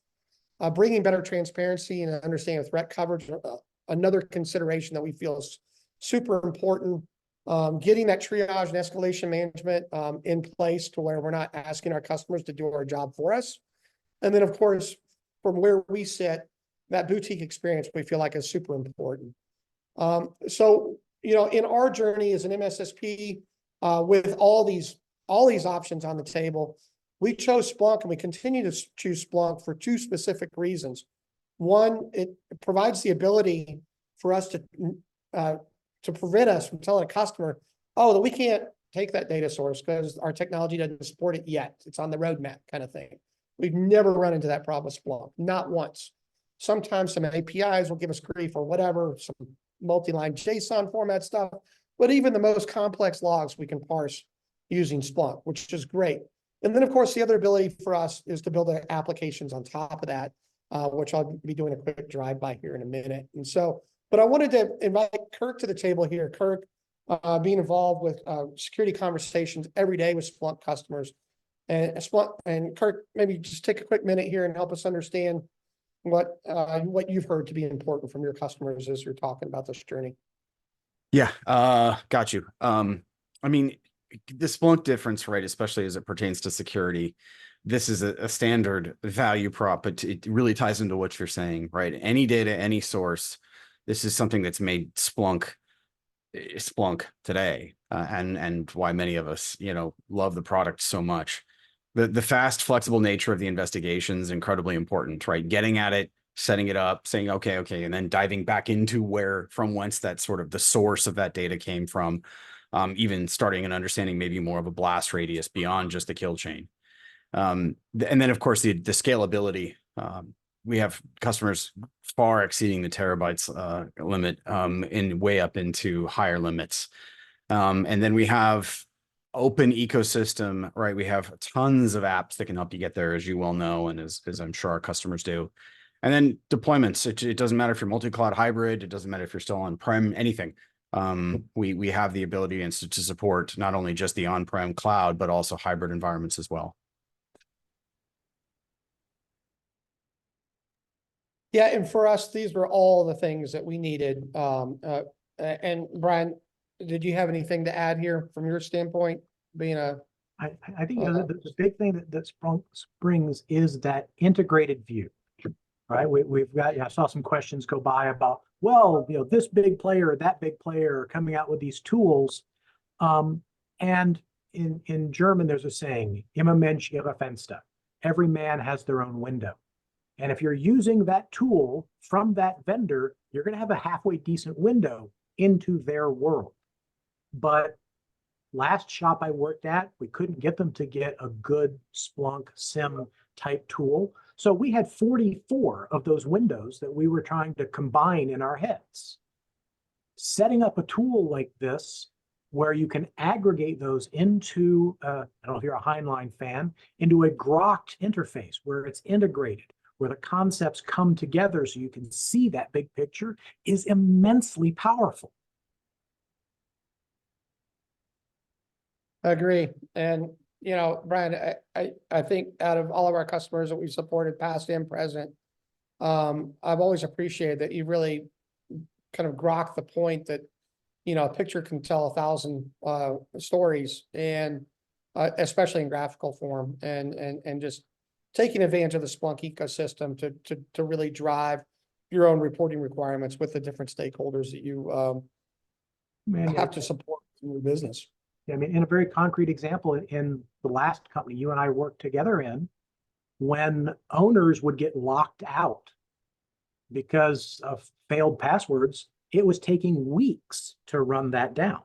Bringing better transparency and understanding of threat coverage, another consideration that we feel is super important. Getting that triage and escalation management in place to where we're not asking our customers to do our job for us. And then, of course, from where we sit, that boutique experience we feel like is super important. So, in our journey as an MSSP, with all these options on the table, we chose Splunk, and we continue to choose Splunk for two specific reasons. One, it provides the ability for us to prevent us from telling a customer, oh, that we can't take that data source because our technology doesn't support it yet. It's on the roadmap kind of thing. We've never run into that problem with Splunk, not once. Sometimes some APIs will give us grief or whatever, some multi-line JSON format stuff, but even the most complex logs we can parse using Splunk, which is great. And then, of course, the other ability for us is to build applications on top of that, which I'll be doing a quick drive-by here in a minute. And so, but I wanted to invite Kirk to the table here. Kirk, being involved with security conversations every day with Splunk customers. And Splunk, and Kirk, maybe just take a quick minute here and help us understand what you've heard to be important from your customers as you're talking about this journey. Yeah, got you. I mean, the Splunk difference, right, especially as it pertains to security, this is a standard value prop, but it really ties into what you're saying, right? Any data, any source. This is something that's made Splunk today, and why many of us, love the product so much. The fast, flexible nature of the investigation is incredibly important, right? Getting at it, setting it up, saying, okay, and then diving back into from whence that sort of the source of that data came from, even starting and understanding maybe more of a blast radius beyond just the kill chain. And then, of course, the scalability we have customers far exceeding the terabytes limit and way up into higher limits. And then we have open ecosystem, right? We have tons of apps that can help you get there, as you well know, and as I'm sure our customers do. And then deployments. It doesn't matter if you're multi-cloud hybrid. It doesn't matter if you're still on-prem, anything. We have the ability to support not only just the on-prem cloud, but also hybrid environments as well. Yeah, and for us, these were all the things that we needed. And Brian, did you have anything to add here from your standpoint, being a I think the big thing that Splunk brings is that integrated view, right? We've got, I saw some questions go by about, well, this big player or that big player are coming out with these tools. And in German, there's a saying, immer Mensch, ihre Fenster. Every man has their own window. And if you're using that tool from that vendor, you're going to have a halfway decent window into their world. But last shop I worked at, we couldn't get them to get a good Splunk SIM type tool. So we had 44 of those windows that we were trying to combine in our heads. Setting up a tool like this, where you can aggregate those into, I don't know if you're a Heinlein fan, into a grokked interface where it's integrated, where the concepts come together so you can see that big picture, is immensely powerful. I agree. And, Brian, I think out of all of our customers that we've supported, past and present, I've always appreciated that you really kind of grok the point that, a picture can tell 1,000 stories, and especially in graphical form, and just taking advantage of the Splunk ecosystem to really drive your own reporting requirements with the different stakeholders that you have to support in your business. I mean, in a very concrete example, in the last company you and I worked together in, when owners would get locked out because of failed passwords, it was taking weeks to run that down.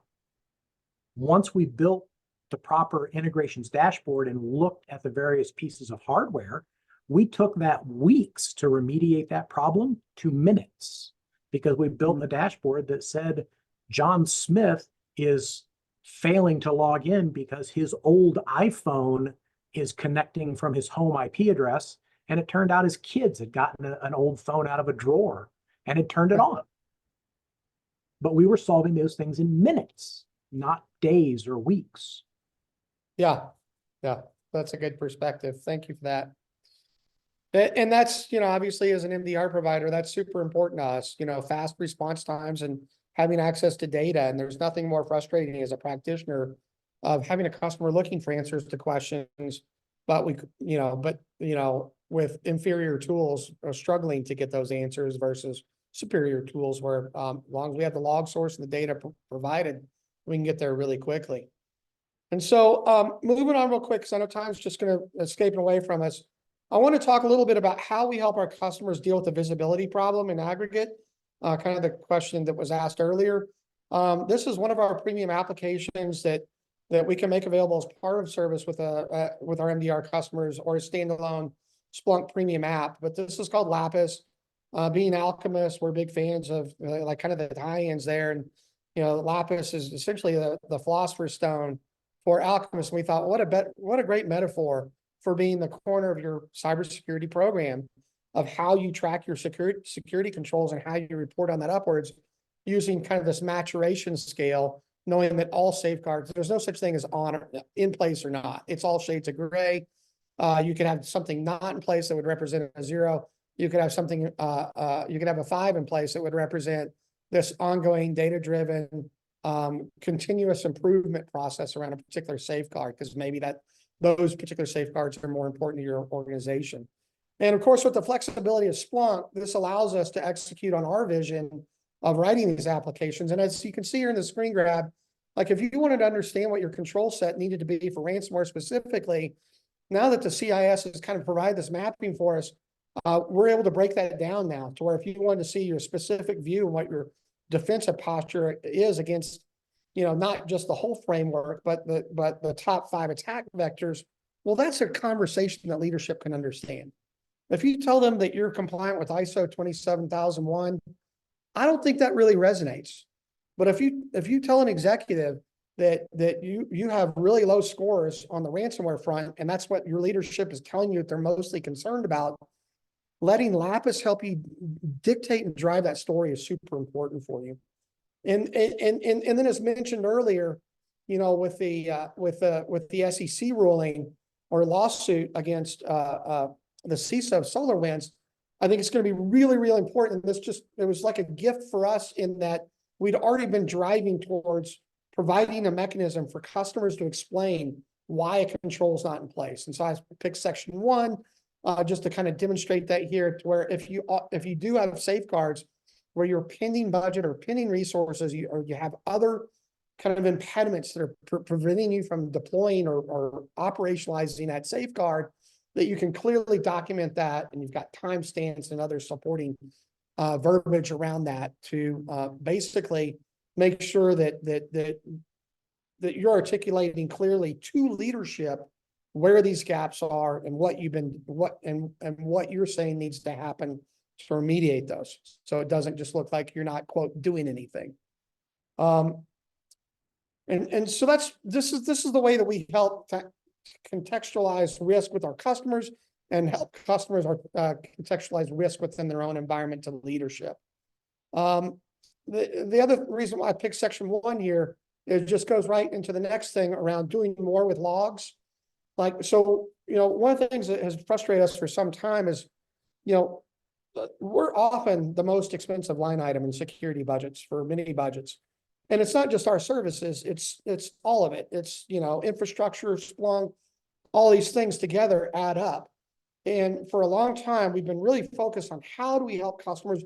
Once we built the proper integrations dashboard and looked at the various pieces of hardware, we took that weeks to remediate that problem to minutes, because we built a dashboard that said John Smith is failing to log in because his old iPhone is connecting from his home IP address. And it turned out his kids had gotten an old phone out of a drawer and had turned it on. But we were solving those things in minutes, not days or weeks. Yeah, that's a good perspective. Thank you for that. And that's, obviously as an MDR provider, that's super important to us, fast response times and having access to data. And there's nothing more frustrating as a practitioner of having a customer looking for answers to questions, but with inferior tools are struggling to get those answers versus superior tools where as long as we have the log source and the data provided, we can get there really quickly. And so moving on real quick, because I know time's just going to escape away from us. I want to talk a little bit about how we help our customers deal with the visibility problem in aggregate, kind of the question that was asked earlier. This is one of our premium applications that we can make available as part of service with our MDR customers, or a standalone Splunk premium app. But this is called Lapis. Being Alchemist, we're big fans of like kind of the tie-ins there. And, Lapis is essentially the philosopher's stone for Alchemist. And we thought, what a great metaphor for being the corner of your cybersecurity program, of how you track your security controls and how you report on that upwards, using kind of this maturation scale, knowing that all safeguards, there's no such thing as on in place or not. It's all shades of gray. You could have something not in place that would represent a 0. You could have something, you could have a 5 in place that would represent this ongoing data-driven continuous improvement process around a particular safeguard, because maybe those particular safeguards are more important to your organization. And of course, with the flexibility of Splunk, this allows us to execute on our vision of writing these applications. And as you can see here in the screen grab, like if you wanted to understand what your control set needed to be for ransomware specifically, now that the CIS has kind of provided this mapping for us, we're able to break that down now to where if you wanted to see your specific view and what your defensive posture is against, not just the whole framework, but the top 5 attack vectors, well, that's a conversation that leadership can understand. If you tell them that you're compliant with ISO 27001, I don't think that really resonates. But if you tell an executive that you have really low scores on the ransomware front, and that's what your leadership is telling you that they're mostly concerned about, letting Lapis help you dictate and drive that story is super important for you. And then as mentioned earlier, with the SEC ruling or lawsuit against the CISO of SolarWinds, I think it's going to be really, really important. It was like a gift for us in that we'd already been driving towards providing a mechanism for customers to explain why a control is not in place. And so I picked section 1 just to kind of demonstrate that here, to where if you do have safeguards where you're pending budget or pending resources, or you have other kind of impediments that are preventing you from deploying or operationalizing that safeguard, that you can clearly document that, and you've got timestamps and other supporting verbiage around that to basically make sure that you're articulating clearly to leadership where these gaps are and what you're saying needs to happen to remediate those, so it doesn't just look like you're not, quote, doing anything. And so this is the way that we help contextualize risk with our customers and help customers contextualize risk within their own environment to leadership. The other reason why I picked section 1 here, it just goes right into the next thing around doing more with logs. One of the things that has frustrated us for some time is, we're often the most expensive line item in security budgets for many budgets. And it's not just our services, it's all of it. It's, infrastructure, Splunk, all these things together add up. And for a long time, we've been really focused on how do we help customers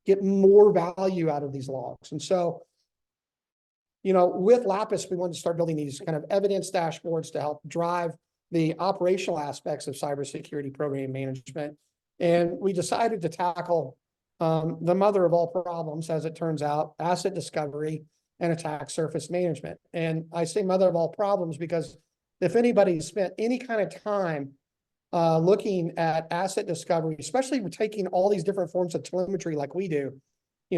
get more value out of these logs. And so, with Lapis, we wanted to start building these kind of evidence dashboards to help drive the operational aspects of cybersecurity program management. And we decided to tackle the mother of all problems, as it turns out, asset discovery and attack surface management. And I say mother of all problems because if anybody spent any kind of time looking at asset discovery, especially with taking all these different forms of telemetry like we do,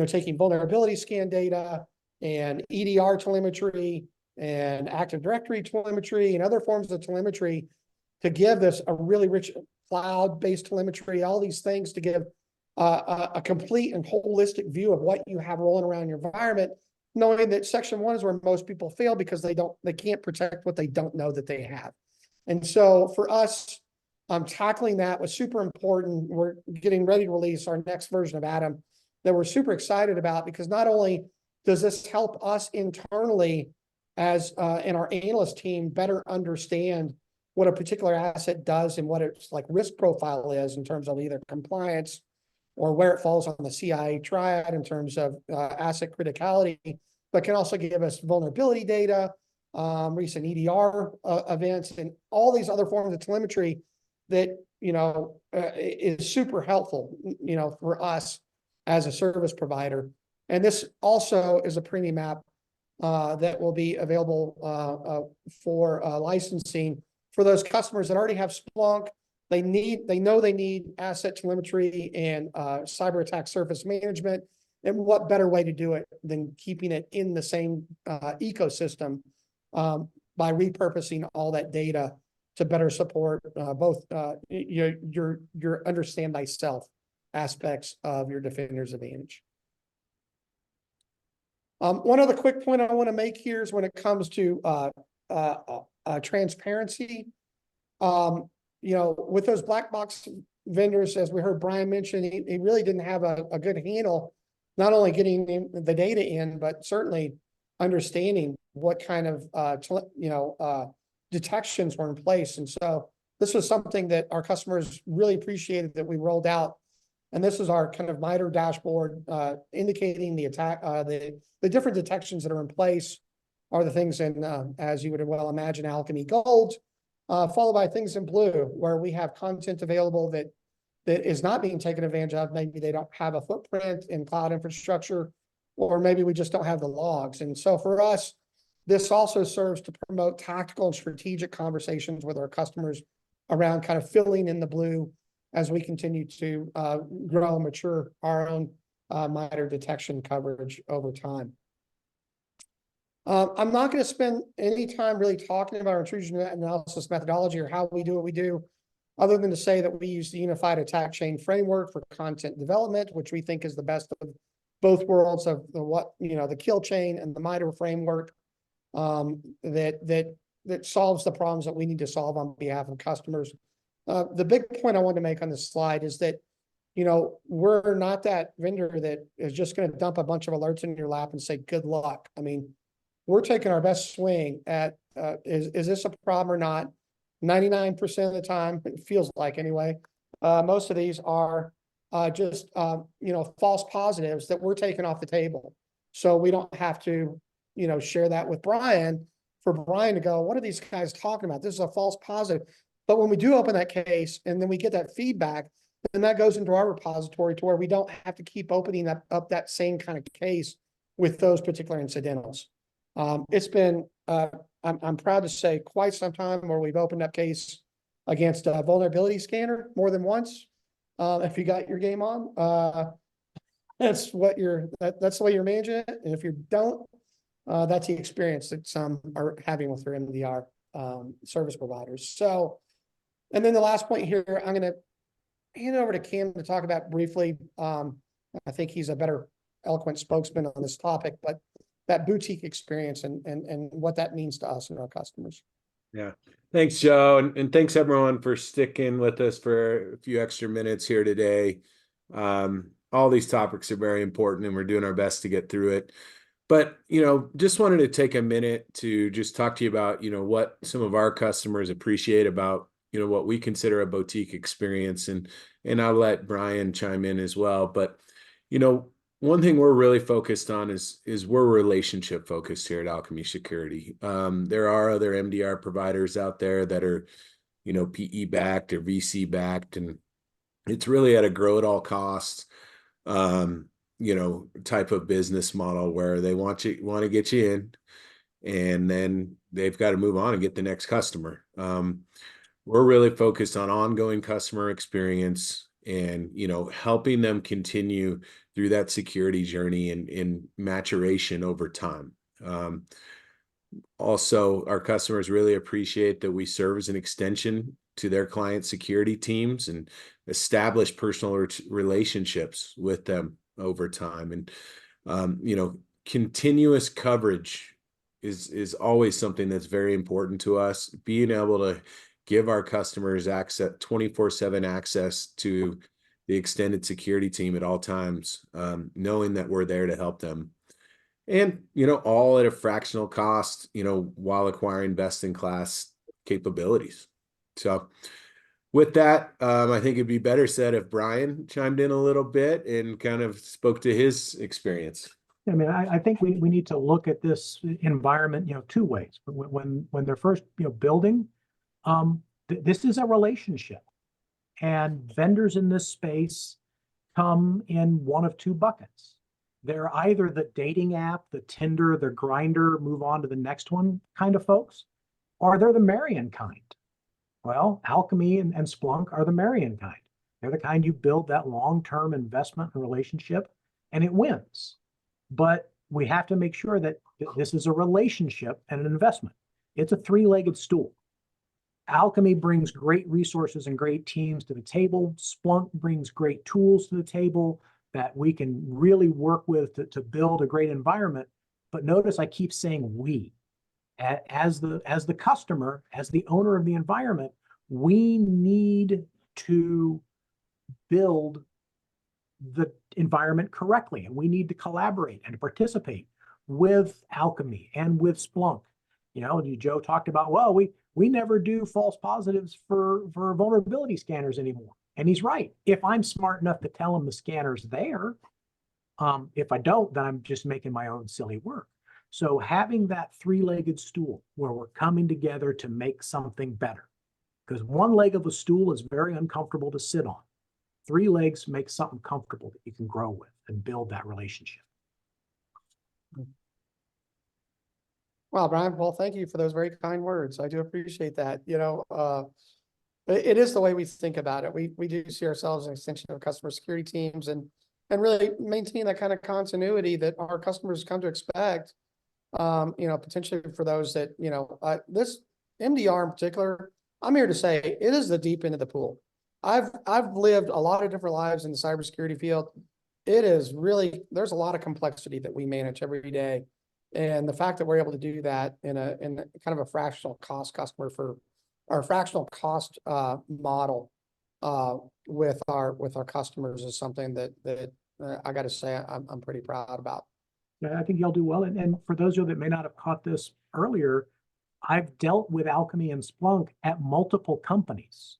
taking vulnerability scan data and EDR telemetry and Active Directory telemetry and other forms of telemetry to give this a really rich cloud-based telemetry, all these things to give a complete and holistic view of what you have rolling around your environment, knowing that section 1 is where most people fail because they can't protect what they don't know that they have. And so for us, tackling that was super important. We're getting ready to release our next version of Atom that we're super excited about, because not only does this help us internally as in our analyst team better understand what a particular asset does and what its risk profile is in terms of either compliance or where it falls on the CIA triad in terms of asset criticality, but can also give us vulnerability data, recent EDR events, and all these other forms of telemetry that is super helpful for us as a service provider. And this also is a premium app that will be available for licensing for those customers that already have Splunk. They know they need asset telemetry and cyber attack surface management. And what better way to do it than keeping it in the same ecosystem by repurposing all that data to better support both your understand thyself aspects of your Defender's Advantage. One other quick point I want to make here is when it comes to transparency. With those black box vendors, as we heard Brian mention, he really didn't have a good handle, not only getting the data in, but certainly understanding what kind of detections were in place. And so this was something that our customers really appreciated that we rolled out. And this is our kind of MITRE dashboard indicating the attack, the different detections that are in place are the things in, as you would well imagine, Alchemy Gold, followed by things in blue, where we have content available that is not being taken advantage of. Maybe they don't have a footprint in cloud infrastructure, or maybe we just don't have the logs. And so for us, this also serves to promote tactical and strategic conversations with our customers around kind of filling in the blue as we continue to grow and mature our own MITRE detection coverage over time. I'm not going to spend any time really talking about our intrusion analysis methodology or how we do what we do, other than to say that we use the unified attack chain framework for content development, which we think is the best of both worlds of the kill chain and the MITRE framework that solves the problems that we need to solve on behalf of customers. The big point I wanted to make on this slide is that, we're not that vendor that is just going to dump a bunch of alerts in your lap and say, good luck. I mean, we're taking our best swing at, is this a problem or not? 99% of the time, it feels like anyway, most of these are just, false positives that we're taking off the table. So we don't have to, share that with Brian for Brian to go, what are these guys talking about? This is a false positive. But when we do open that case and then we get that feedback, then that goes into our repository to where we don't have to keep opening up that same kind of case with those particular incidentals. It's been, I'm proud to say, quite some time where we've opened up case against a vulnerability scanner more than once. If you got your game on, that's the way you're managing it. And if you don't, that's the experience that some are having with their MDR service providers. So, and then the last point here, I'm going to hand it over to Cam to talk about briefly. I think he's a better eloquent spokesman on this topic, but that boutique experience and what that means to us and our customers. Yeah. Thanks, Joe. And thanks everyone for sticking with us for a few extra minutes here today. All these topics are very important and we're doing our best to get through it. But, just wanted to take a minute to just talk to you about, what some of our customers appreciate about, what we consider a boutique experience. And I'll let Brian chime in as well. But, one thing we're really focused on is we're relationship focused here at Alchemy Security. There are other MDR providers out there that are, PE backed or VC backed, and it's really at a grow at all costs, type of business model where they want to get you in, and then they've got to move on and get the next customer. We're really focused on ongoing customer experience and, helping them continue through that security journey and maturation over time. Also, our customers really appreciate that we serve as an extension to their client security teams and establish personal relationships with them over time. And, continuous coverage is always something that's very important to us. Being able to give our customers access, 24/7 access to the extended security team at all times, knowing that we're there to help them. And, all at a fractional cost, while acquiring best-in-class capabilities. So with that, I think it'd be better said if Brian chimed in a little bit and kind of spoke to his experience. I mean, I think we need to look at this environment, two ways. When they're first, building, this is a relationship. And vendors in this space come in one of two buckets. They're either the dating app, the Tinder, the Grindr, move on to the next one kind of folks, or they're the Marion kind. Well, Alchemy and Splunk are the Marion kind. They're the kind you build that long-term investment and relationship, and it wins. But we have to make sure that this is a relationship and an investment. It's a three-legged stool. Alchemy brings great resources and great teams to the table. Splunk brings great tools to the table that we can really work with to build a great environment. But notice I keep saying we. As the customer, as the owner of the environment, we need to build the environment correctly. And we need to collaborate and participate with Alchemy and with Splunk. Joe talked about, well, we never do false positives for vulnerability scanners anymore. And he's right. If I'm smart enough to tell him the scanner's there, if I don't, then I'm just making my own silly work. So having that three-legged stool where we're coming together to make something better, because one leg of a stool is very uncomfortable to sit on. 3 legs make something comfortable that you can grow with and build that relationship. Wow, Brian, well, thank you for those very kind words. I do appreciate that. it is the way we think about it. We do see ourselves as an extension of customer security teams and really maintain that kind of continuity that our customers come to expect. You know, potentially for those that, you know, this MDR in particular, I'm here to say it is the deep end of the pool. I've lived a lot of different lives in the cybersecurity field. It is really, there's a lot of complexity that we manage every day. And the fact that we're able to do that in kind of a fractional cost customer for our fractional cost model with our customers is something that I got to say I'm pretty proud about. I think y'all do well. And for those of you that may not have caught this earlier, I've dealt with Alchemy and Splunk at multiple companies.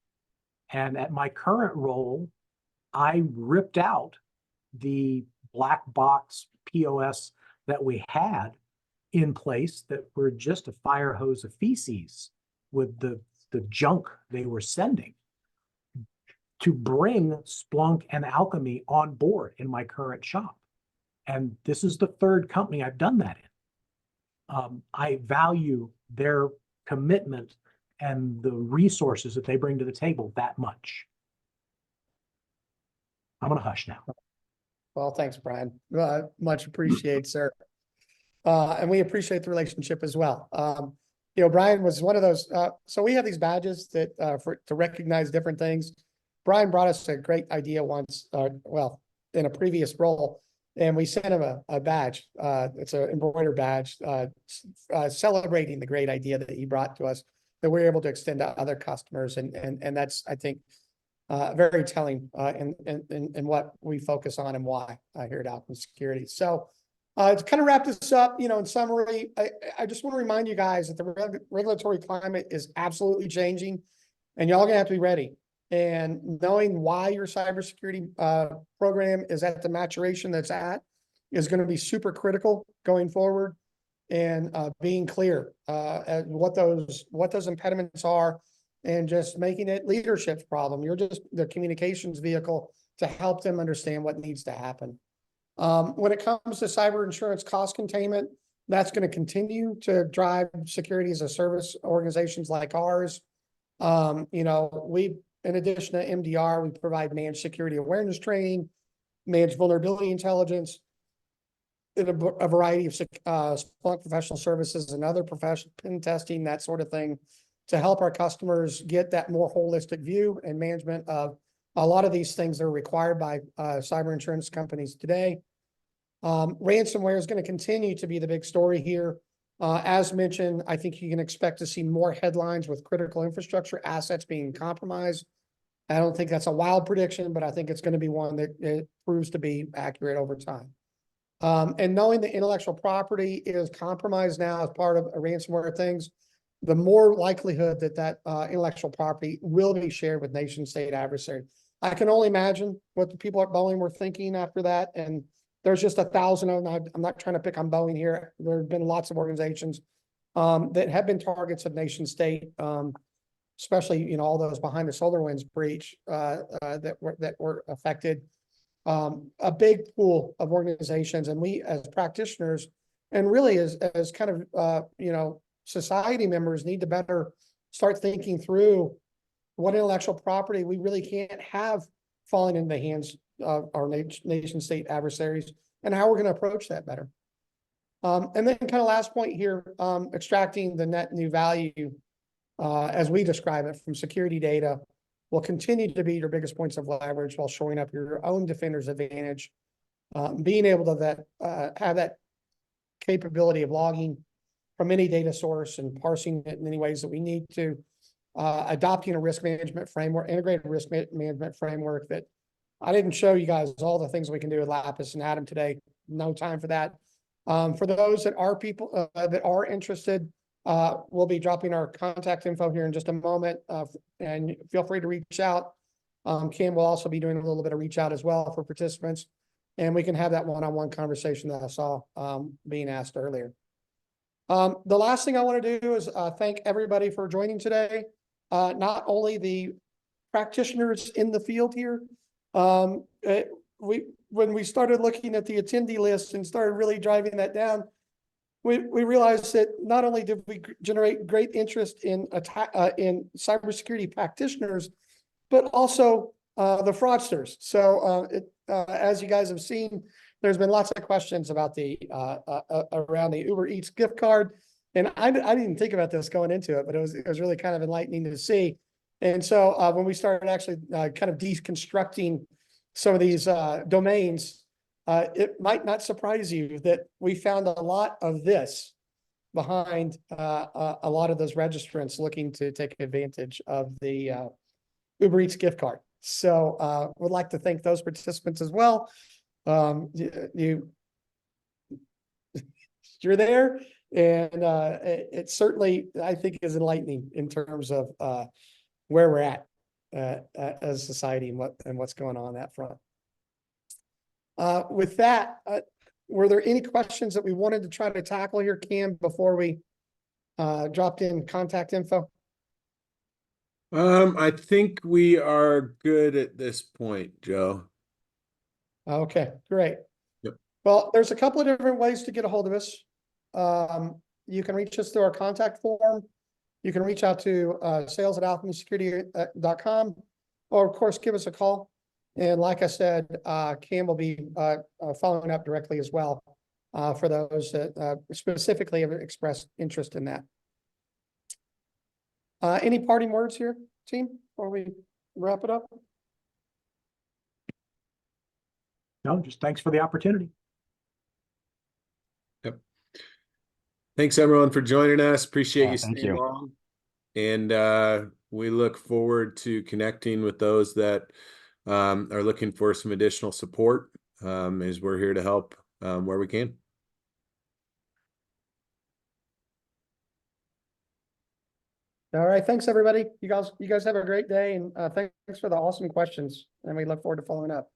And at my current role, I ripped out the black box POS that we had in place that were just a fire hose of feces with the junk they were sending to bring Splunk and Alchemy on board in my current shop. And this is the third company I've done that in. I value their commitment and the resources that they bring to the table that much. I'm gonna hush now. Well, thanks, Brian. Much appreciated, sir. And we appreciate the relationship as well. You know, Brian was one of those. So we have these badges that to recognize different things. Brian brought us a great idea once, well, in a previous role, and we sent him a badge. It's an embroidered badge celebrating the great idea that he brought to us that we're able to extend to other customers. And that's, I think, very telling in what we focus on and why here at Alchemy Security. So to kind of wrap this up, you know, in summary, I just want to remind you guys that the regulatory climate is absolutely changing, and y'all gonna have to be ready. And knowing why your cybersecurity program is at the maturation that's at is going to be super critical going forward. And being clear at what those impediments are, and just making it leadership's problem. You're just the communications vehicle to help them understand what needs to happen. When it comes to cyber insurance cost containment, that's going to continue to drive security as a service organizations like ours. You know, in addition to MDR, we provide managed security awareness training, managed vulnerability intelligence, and a variety of Splunk professional services and other professional pen testing, that sort of thing, to help our customers get that more holistic view and management of a lot of these things that are required by cyber insurance companies today. Ransomware is going to continue to be the big story here. As mentioned, I think you can expect to see more headlines with critical infrastructure assets being compromised. I don't think that's a wild prediction, but I think it's going to be one that it proves to be accurate over time. And knowing that intellectual property is compromised now as part of a ransomware things, the more likelihood that intellectual property will be shared with nation state adversaries. I can only imagine what the people at Boeing were thinking after that. And there's just 1,000 of them. I'm not trying to pick on Boeing here. There have been lots of organizations that have been targets of nation state, especially, you know, all those behind the SolarWinds breach that were affected. A big pool of organizations, and we as practitioners, and really as kind of you know, society members, need to better start thinking through what intellectual property we really can't have falling into the hands of our nation state adversaries, and how we're going to approach that better. And then kind of last point here, extracting the net new value as we describe it from security data will continue to be your biggest points of leverage while showing up your own defender's advantage. Being able to have that capability of logging from any data source and parsing it in any ways that we need to, adopting a risk management framework, integrated risk management framework that I didn't show you guys all the things we can do with Lapis and Atom today. No time for that. For those that are people that are interested, we'll be dropping our contact info here in just a moment, and feel free to reach out. Cam will also be doing a little bit of reach out as well for participants, and we can have that one-on-one conversation that I saw being asked earlier. The last thing I want to do is thank everybody for joining today. Not only the practitioners in the field here. When we started looking at the attendee list and started really driving that down, we realized that not only did we generate great interest in cybersecurity practitioners, but also the fraudsters. So as you guys have seen, there's been lots of questions about around the Uber Eats gift card. And I didn't even think about this going into it, but it was really kind of enlightening to see. And so when we started actually kind of deconstructing some of these domains, it might not surprise you that we found a lot of this behind a lot of those registrants looking to take advantage of the Uber Eats gift card. So would like to thank those participants as well. You're there, and it certainly, I think, is enlightening in terms of where we're at as a society and what's going on that front. With that, were there any questions that we wanted to try to tackle here, Cam, before we dropped in contact info? I think we are good at this point, Joe. Okay, great. Yep. Well, there's a couple of different ways to get a hold of us. You can reach us through our contact form. You can reach out to sales@alchemysecurity.com, or of course, give us a call. And like I said, Cam will be following up directly as well for those that specifically have expressed interest in that. Any parting words here, team, before we wrap it up? No, just thanks for the opportunity. Yep. Thanks everyone for joining us. Appreciate Yeah, you thank staying you. along. And we look forward to connecting with those that are looking for some additional support, as we're here to help where we can. All right, thanks everybody. You guys have a great day, and thanks for the awesome questions, and we look forward to following up.